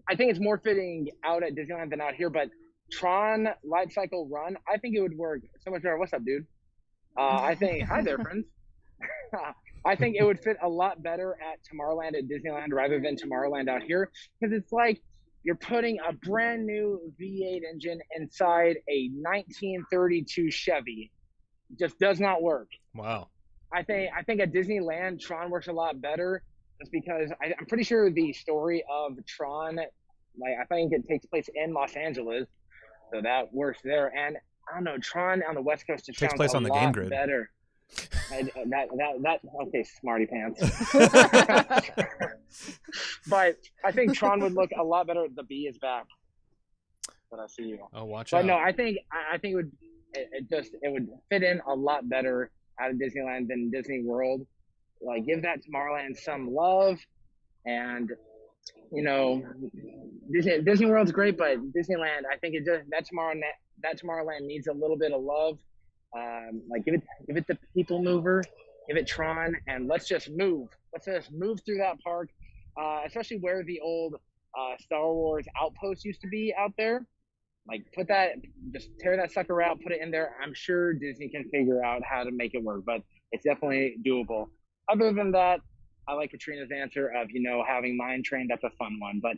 I think it's more fitting out at Disneyland than out here. But Tron Light Cycle Run, I think it would work so much better. What's up, dude? I think, hi there, friends. I think it would fit a lot better at Tomorrowland at Disneyland rather than Tomorrowland out here, because it's like you're putting a brand new V8 engine inside a 1932 Chevy. It just does not work. Wow. I think at Disneyland, Tron works a lot better, just because I'm pretty sure the story of Tron, I think it takes place in Los Angeles, so that works there. And I don't know, Tron on the West Coast just takes sounds place a on the lot game grid. better. Okay, smarty pants. But I think Tron would look a lot better. The bee is back. But I see you. Oh, watch but out. No, I think it would fit in a lot better out of Disneyland than Disney World. Like, give that Tomorrowland some love, and Disney World's great, but Disneyland, I think that Tomorrowland needs a little bit of love. Give it the people mover, give it Tron, and let's just move. Let's just move through that park, especially where the old Star Wars outpost used to be out there. Just tear that sucker out, put it in there. I'm sure Disney can figure out how to make it work, but it's definitely doable. Other than that, I like Katrina's answer of, having Mine Train. That's a fun one, but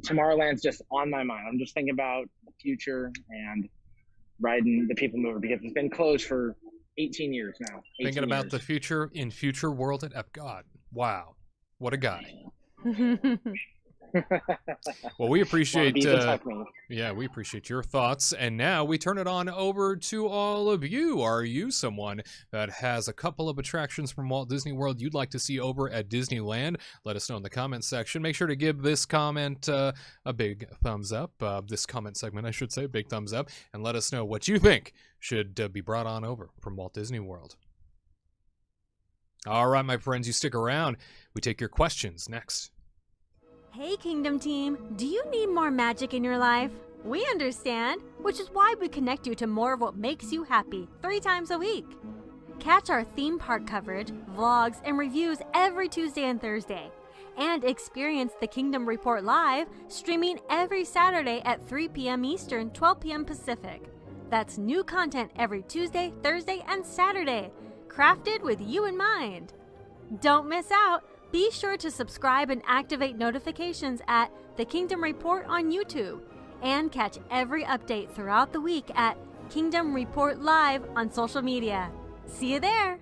Tomorrowland's just on my mind. I'm just thinking about the future and riding the people mover, because it's been closed for 18 years now. Thinking about the future in Future World at Epcot. Wow. What a guy. Well, we appreciate we appreciate your thoughts, and now we turn it on over to all of you. Are you someone that has a couple of attractions from Walt Disney World you'd like to see over at Disneyland? Let us know in the comments section. Make sure to give this comment a big thumbs up, this comment segment I should say, big thumbs up, and let us know what you think should be brought on over from Walt Disney World. All right, my friends, you stick around. We take your questions next. Hey Kingdom Team, do you need more magic in your life? We understand, which is why we connect you to more of what makes you happy 3 times a week. Catch our theme park coverage, vlogs, and reviews every Tuesday and Thursday. And experience the Kingdom Report live, streaming every Saturday at 3 p.m. Eastern, 12 p.m. Pacific. That's new content every Tuesday, Thursday, and Saturday, crafted with you in mind. Don't miss out. Be sure to subscribe and activate notifications at The Kingdom Report on YouTube, and catch every update throughout the week at Kingdom Report Live on social media. See you there!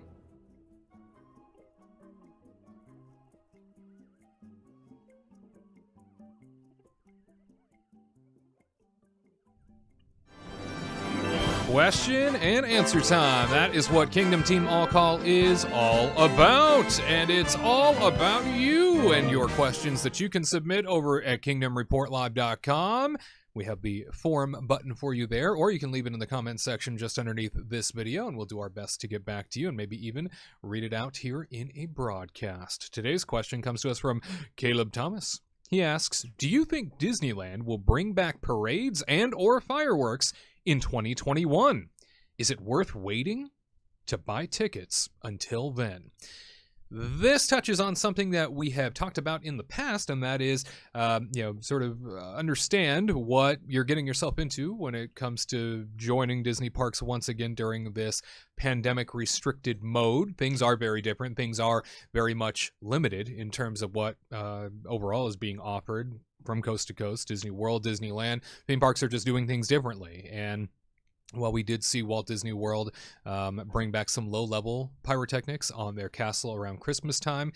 Question and answer time. That is what Kingdom Team All Call is all about. And it's all about you and your questions that you can submit over at kingdomreportlive.com. We have the forum button for you there, or you can leave it in the comment section just underneath this video, and we'll do our best to get back to you and maybe even read it out here in a broadcast. Today's question comes to us from Caleb Thomas. He asks, do you think Disneyland will bring back parades and or fireworks in 2021? Is it worth waiting to buy tickets until then? This touches on something that we have talked about in the past, and that is, sort of understand what you're getting yourself into when it comes to joining Disney parks once again during this pandemic restricted mode. Things are very different. Things are very much limited in terms of what overall is being offered from coast to coast. Disney World, Disneyland, theme parks are just doing things differently. And while we did see Walt Disney World bring back some low-level pyrotechnics on their castle around Christmas time,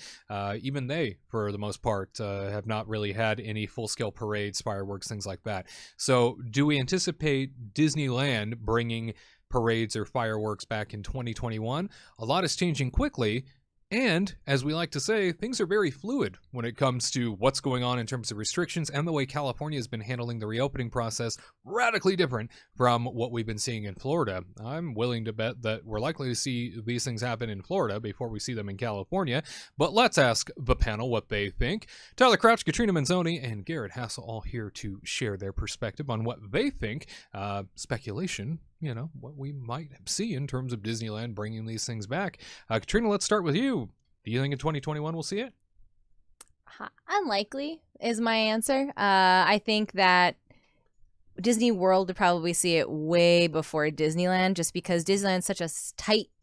even they, for the most part, have not really had any full-scale parades, fireworks, things like that. So do we anticipate Disneyland bringing parades or fireworks back in 2021? A lot is changing quickly. And, as we like to say, things are very fluid when it comes to what's going on in terms of restrictions, and the way California has been handling the reopening process, radically different from what we've been seeing in Florida. I'm willing to bet that we're likely to see these things happen in Florida before we see them in California, but let's ask the panel what they think. Tyler Crouch, Katrina Manzone, and Gared Hassel all here to share their perspective on what they think. Speculation, what we might see in terms of Disneyland bringing these things back. Katrina, let's start with you. Do you think in 2021 we'll see it? Unlikely is my answer. I think that Disney World would probably see it way before Disneyland, just because Disneyland's such a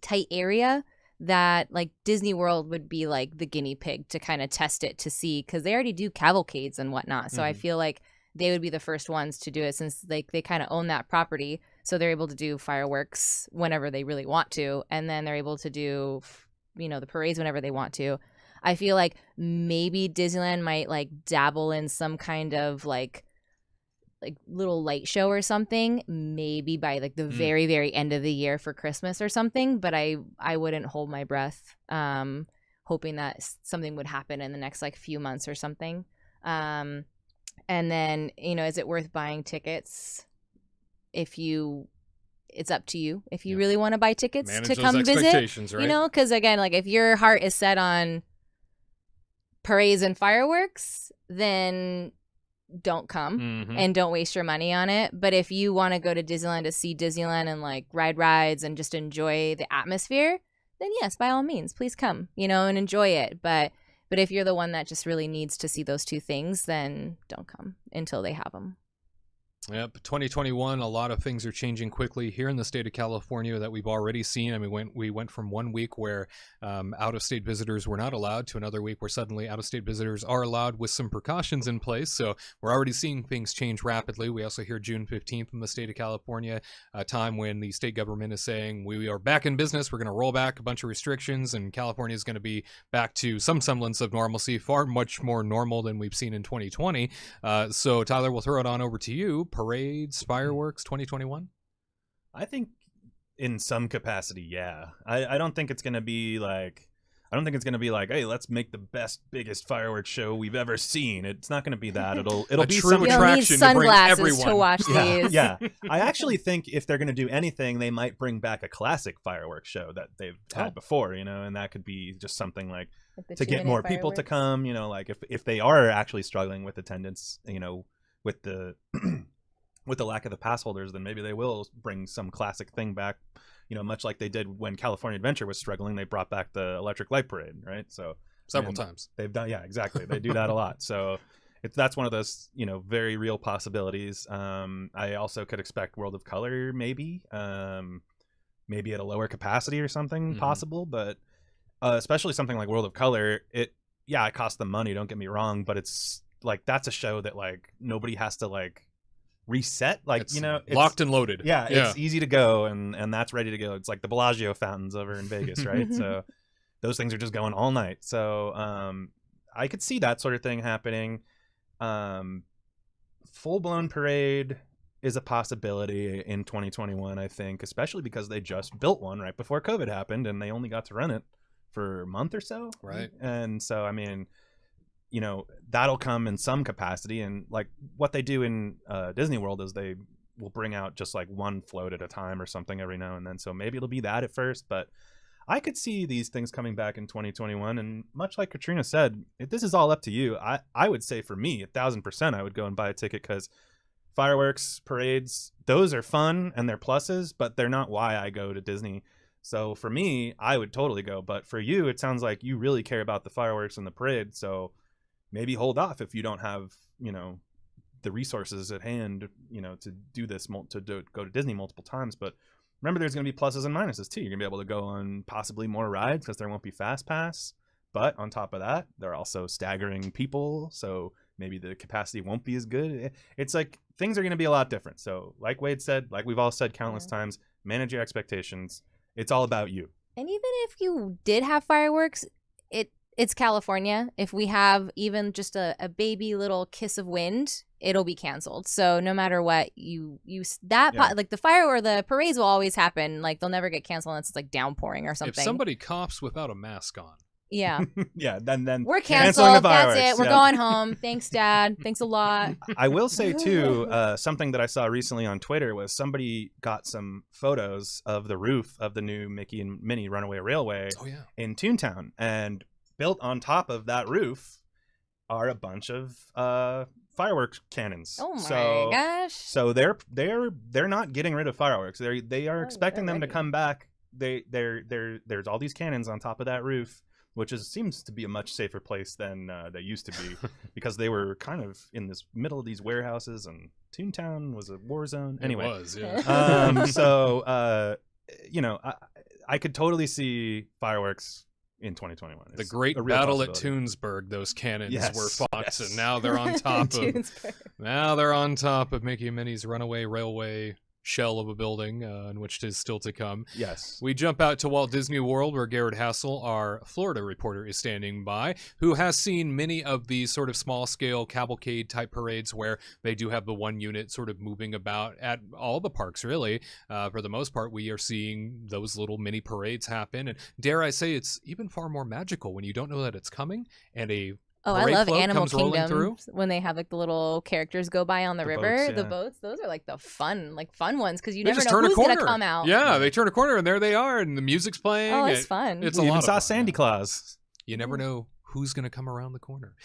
tight area that like Disney World would be like the guinea pig to kind of test it to see, because they already do cavalcades and whatnot. So I feel like they would be the first ones to do it, since they kind of own that property. So they're able to do fireworks whenever they really want to, and then they're able to do the parades whenever they want to. I feel like maybe Disneyland might like dabble in some kind of like little light show or something, maybe by like the very, very end of the year for Christmas or something. But I wouldn't hold my breath, hoping that something would happen in the next like few months or something. And then, is it worth buying tickets? It's up to you if you really want to buy tickets Manage to those come visit, right? Because again, like if your heart is set on parades and fireworks, then don't come and don't waste your money on it. But if you want to go to Disneyland to see Disneyland and like ride rides and just enjoy the atmosphere, then yes, by all means, please come, and enjoy it. But if you're the one that just really needs to see those two things, then don't come until they have them. Yep, 2021, a lot of things are changing quickly here in the state of California that we've already seen. I mean, we went from 1 week where out-of-state visitors were not allowed to another week where suddenly out-of-state visitors are allowed with some precautions in place. So we're already seeing things change rapidly. We also hear June 15th in the state of California, a time when the state government is saying we are back in business. We're going to roll back a bunch of restrictions, and California is going to be back to some semblance of normalcy, far much more normal than we've seen in 2020. So Tyler, we'll throw it on over to you. Parades, fireworks, 2021? I think in some capacity, yeah. I don't think it's going to be like, hey, let's make the best, biggest fireworks show we've ever seen. It's not going to be that. It'll be true some attraction to bring sunglasses everyone to watch these. Yeah. I actually think if they're going to do anything, they might bring back a classic fireworks show that they've had before, and that could be just something like to get more people to come, like if they are actually struggling with attendance, with the with the lack of the pass holders, then maybe they will bring some classic thing back, much like they did when California Adventure was struggling. They brought back the Electric Light Parade, right? So several times they've done, yeah, exactly. They do that a lot. So that's one of those, very real possibilities. I also could expect World of Color, maybe at a lower capacity or something possible, but especially something like World of Color, it costs them money, don't get me wrong, but it's like that's a show that like nobody has to like reset, like it's it's locked and loaded. It's easy to go, and that's ready to go. It's like the Bellagio fountains over in Vegas, right? So those things are just going all night. So I could see that sort of thing happening. Full-blown parade is a possibility in 2021, I think, especially because they just built one right before COVID happened, and they only got to run it for a month or so, right? And so I mean, that'll come in some capacity. And like what they do in Disney World is they will bring out just like one float at a time or something every now and then. So maybe it'll be that at first, but I could see these things coming back in 2021. And much like Katrina said, this is all up to you. I would say for me, 1,000%, I would go and buy a ticket, because fireworks, parades, those are fun and they're pluses, but they're not why I go to Disney. So for me, I would totally go. But for you, it sounds like you really care about the fireworks and the parade. So maybe hold off if you don't have, the resources at hand, to do this, go to Disney multiple times. But remember, there's going to be pluses and minuses too. You're going to be able to go on possibly more rides because there won't be Fast Pass. But on top of that, there are also staggering people. So maybe the capacity won't be as good. It's like things are going to be a lot different. So like Wade said, like we've all said countless times, manage your expectations. It's all about you. And even if you did have fireworks, it's California. If we have even just a baby little kiss of wind, it'll be canceled. So no matter what, like the fire or the parades will always happen. Like they'll never get canceled unless it's like downpouring or something. If somebody coughs without a mask on. Yeah. Yeah, then we're canceled. That's it. We're yeah. going home. Thanks, Dad. Thanks a lot. I will say too, something that I saw recently on Twitter was somebody got some photos of the roof of the new Mickey and Minnie Runaway Railway in Toontown, and built on top of that roof are a bunch of fireworks cannons. Oh my gosh! So they're not getting rid of fireworks. They are expecting them to come back. There's all these cannons on top of that roof, which seems to be a much safer place than they used to be, because they were kind of in this middle of these warehouses, and Toontown was a war zone. Anyway, it was, yeah. So I could totally see fireworks in 2021. The great battle at Toonsburg, those cannons were fought, and now they're on top of Mickey and Minnie's Runaway Railway shell of a building in which is still to come. Yes. We jump out to Walt Disney World, where Gared Hassel, our Florida reporter, is standing by, who has seen many of these sort of small-scale cavalcade-type parades where they do have the one unit sort of moving about at all the parks, really. For the most part, we are seeing those little mini parades happen, and dare I say, it's even far more magical when you don't know that it's coming, and a I love Animal Kingdom when they have like the little characters go by on the river. Boats, yeah. The boats, those are like the fun ones because you they never just know turn who's a corner. gonna come out. Yeah, they turn a corner and there they are, and the music's playing. Oh, it's fun. It's we a lot even of saw fun. Sandy Claus. You never know who's going to come around the corner.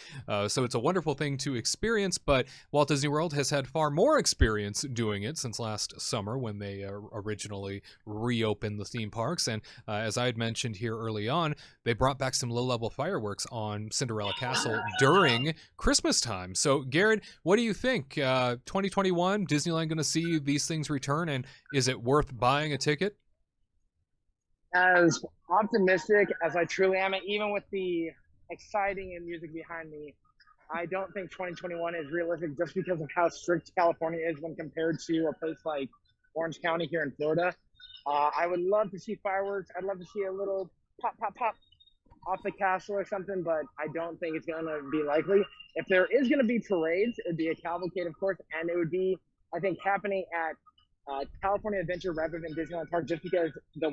So it's a wonderful thing to experience, but Walt Disney World has had far more experience doing it since last summer when they originally reopened the theme parks. And as I had mentioned here early on, they brought back some low-level fireworks on Cinderella Castle during Christmas time. So, Gared, what do you think? 2021, Disneyland going to see these things return, and is it worth buying a ticket? As optimistic as I truly am, and even with the exciting and music behind me, I don't think 2021 is realistic just because of how strict California is when compared to a place like Orange County here in Florida. I would love to see fireworks. I'd love to see a little pop, pop, pop off the castle or something, but I don't think it's going to be likely. If there is going to be parades, it would be a cavalcade, of course, and it would be, I think, happening at California Adventure rather than Disneyland Park, just because the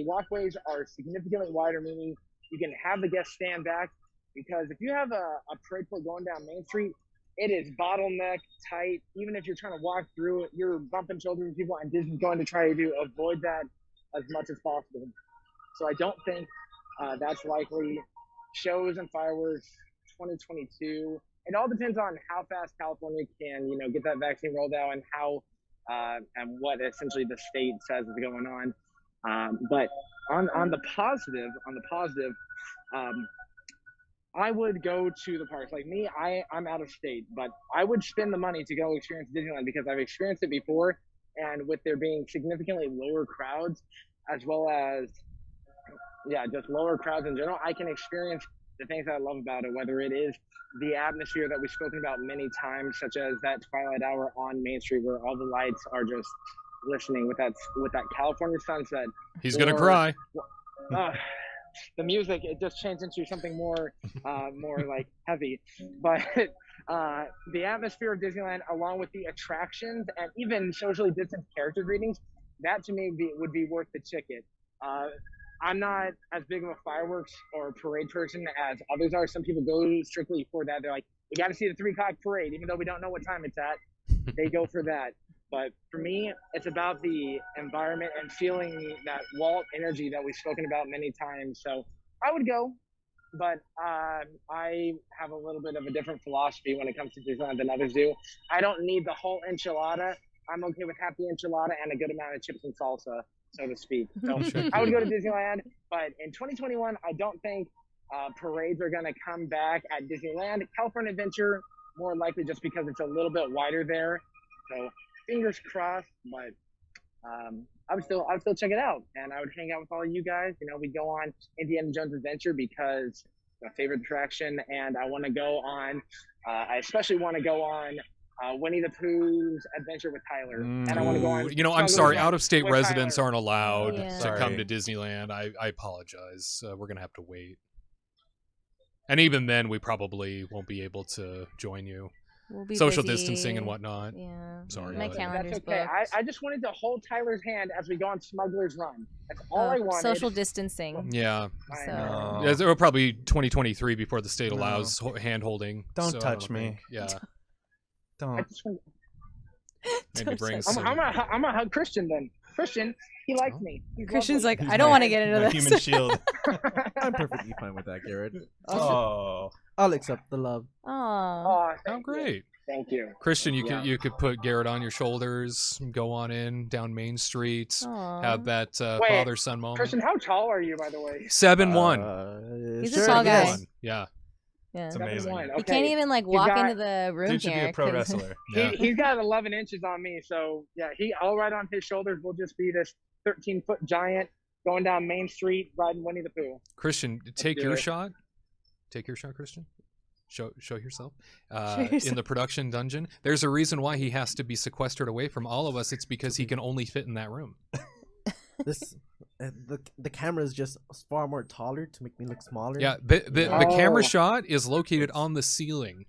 walkways are significantly wider, meaning you can have the guests stand back, because if you have a parade float going down Main Street, it is bottleneck tight. Even if you're trying to walk through it, you're bumping shoulders with people, and Disney's going to try to avoid that as much as possible. So I don't think that's likely. Shows and fireworks, 2022. It all depends on how fast California can, get that vaccine rolled out, and how and what essentially the state says is going on. But on the positive, I would go to the parks. Like me, I'm out of state, but I would spend the money to go experience Disneyland because I've experienced it before, and with there being significantly lower crowds, as well as just lower crowds in general, I can experience the things that I love about it, whether it is the atmosphere that we've spoken about many times, such as that twilight hour on Main Street where all the lights are just glistening with that California sunset. He's gonna cry. The music, it just changed into something more like heavy, but the atmosphere of Disneyland, along with the attractions and even socially distanced character greetings, that to me would be worth the ticket. I'm not as big of a fireworks or parade person as others are. Some people go strictly for that. They're like, we got to see the 3 o'clock parade, even though we don't know what time it's at. They go for that. But for me, it's about the environment and feeling that Walt energy that we've spoken about many times. So I would go, but I have a little bit of a different philosophy when it comes to Disneyland than others do. I don't need the whole enchilada. I'm okay with half the enchilada and a good amount of chips and salsa. so to speak. So I would go to Disneyland, but in 2021, I don't think parades are going to come back at Disneyland. California Adventure, more likely just because it's a little bit wider there. So fingers crossed, but I would still check it out, and I would hang out with all of you guys. You know, we go on Indiana Jones Adventure because my favorite attraction, and I want to go on. I especially want to go on Winnie the Pooh's Adventure with Tyler, and I want to go on. You know, I'm sorry, out-of-state with residents Tyler. aren't allowed Yeah. to come to Disneyland. I apologize. We're gonna have to wait, and even then, we probably won't be able to join you. We'll be Social busy. distancing and whatnot. Yeah. Sorry My about it. calendar's That's okay. booked. I just wanted to hold Tyler's hand as we go on Smuggler's Run. That's all I wanted. Social distancing. Yeah, I So- know. yeah, it'll probably 2023 before the state No. allows hand holding. Don't so I touch don't me. think- Yeah, I Don't. just want, maybe bring touch some. I'm gonna hug Christian then. Christian, he likes Oh. me. He's Christian's lovely. like, I don't want to get into My this. human shield. I'm perfectly fine with that, Garrett. Oh. I'll accept the love. Aw. Oh, Oh, thank you. great, Thank you. Christian! You Yeah. could put Garrett on your shoulders, go on in down Main Street, Aw. have that Wait, father-son moment. Christian, how tall are you, by the way? 7'1". He's a tall guy. 7'1". Yeah, Yeah. It's amazing. 7'1". He Okay. can't even like walk got- into the room Dude should be here. a pro 'cause- wrestler. yeah. He's got 11 inches on me, so yeah, all right on his shoulders will just be this 13-foot giant going down Main Street riding Winnie the Pooh. Christian, take do your it. shot. Take your shot, Christian. Show yourself. Show yourself. In the production dungeon. There's a reason why he has to be sequestered away from all of us. It's because he can only fit in that room. This the camera is just far more taller to make me look smaller. Yeah, the camera Oh. shot is located on the ceiling.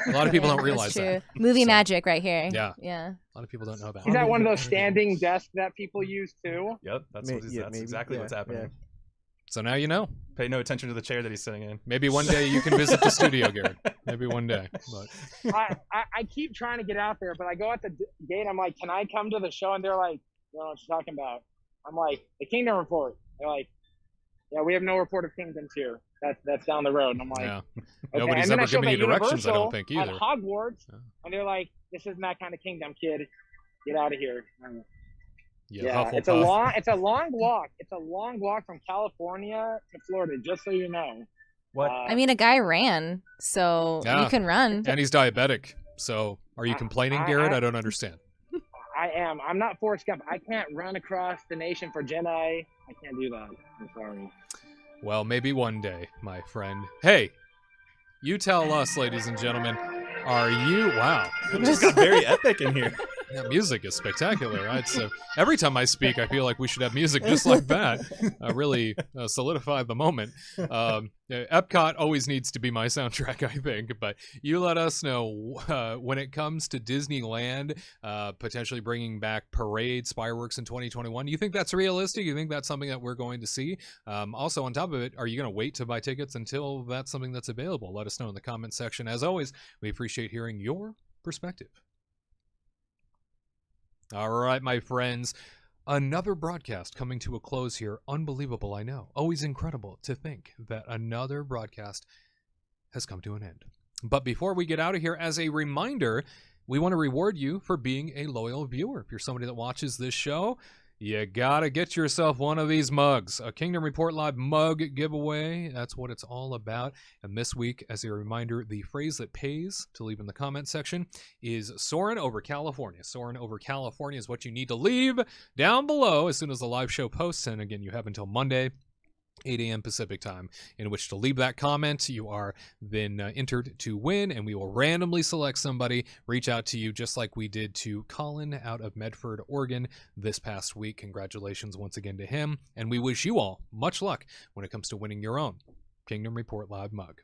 A lot of people Yeah, don't realize that's true. that. Movie So, magic right here. Yeah. Yeah. A lot of people don't know that. He's at one of those standing desks that people use too. Yep, that's what he's, Yeah, that's maybe. exactly Yeah, what's happening. yeah. So now you know. Pay no attention to the chair that he's sitting in. Maybe one day you can visit the studio, Garrett. Maybe one day. But I keep trying to get out there, but I go at the gate. I'm like, can I come to the show? And they're like, you know what you're talking about. I'm like, the Kingdom Report. They're like, yeah, we have no report of kingdoms here. That's down the road. And I'm like, yeah, okay. nobody's And then I ever showed given you up at directions. I don't Universal think at either. Hogwarts, Yeah. and they're like, this isn't that kind of kingdom, kid. Get out of here. Yeah, It's a long walk. It's a long walk from California to Florida, just so you know. What? I mean, a guy ran, so Yeah. you can run. And he's diabetic. So are you complaining, Garrett? I don't understand. I am. I'm not Forrest Gump. I can't run across the nation for Jedi. I can't do that. I'm sorry. Well, maybe one day, my friend. Hey, you tell us, ladies and gentlemen, are you... Wow. It just got very epic in here. That music is spectacular, right? So every time I speak, I feel like we should have music just like that. Really solidify the moment. Epcot always needs to be my soundtrack, I think. But you let us know when it comes to Disneyland potentially bringing back parades, fireworks in 2021. You think that's realistic? You think that's something that we're going to see? Also, on top of it, are you going to wait to buy tickets until that's something that's available? Let us know in the comment section. As always, we appreciate hearing your perspective. All right, my friends, another broadcast coming to a close here. Unbelievable, I know. Always incredible to think that another broadcast has come to an end. But before we get out of here, as a reminder, we want to reward you for being a loyal viewer. If you're somebody that watches this show, you gotta get yourself one of these mugs. A Kingdom Report Live mug giveaway. That's what it's all about. And this week, as a reminder, the phrase that pays to leave in the comment section is Soarin' Over California. Soarin' Over California is what you need to leave down below as soon as the live show posts. And again, you have until Monday, 8 a.m. Pacific time, in which to leave that comment. You are then entered to win, and we will randomly select somebody, reach out to you just like we did to Colin out of Medford, Oregon this past week. Congratulations once again to him, and we wish you all much luck when it comes to winning your own Kingdom Report Live mug.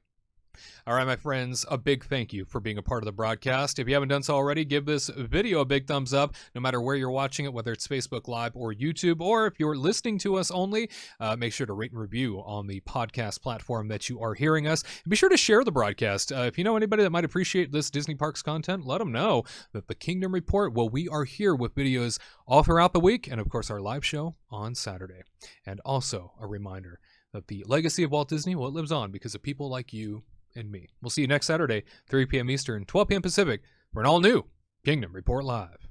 All right, my friends, a big thank you for being a part of the broadcast. If you haven't done so already, give this video a big thumbs up, no matter where you're watching it, whether it's Facebook Live or YouTube, or if you're listening to us only, make sure to rate and review on the podcast platform that you are hearing us. And be sure to share the broadcast. If you know anybody that might appreciate this Disney Parks content, let them know that the Kingdom Report, well, we are here with videos all throughout the week, and of course our live show on Saturday. And also a reminder that the legacy of Walt Disney, well, it lives on because of people like you and me. We'll see you next Saturday, 3 p.m. Eastern, 12 p.m. Pacific, for an all-new Kingdom Report Live.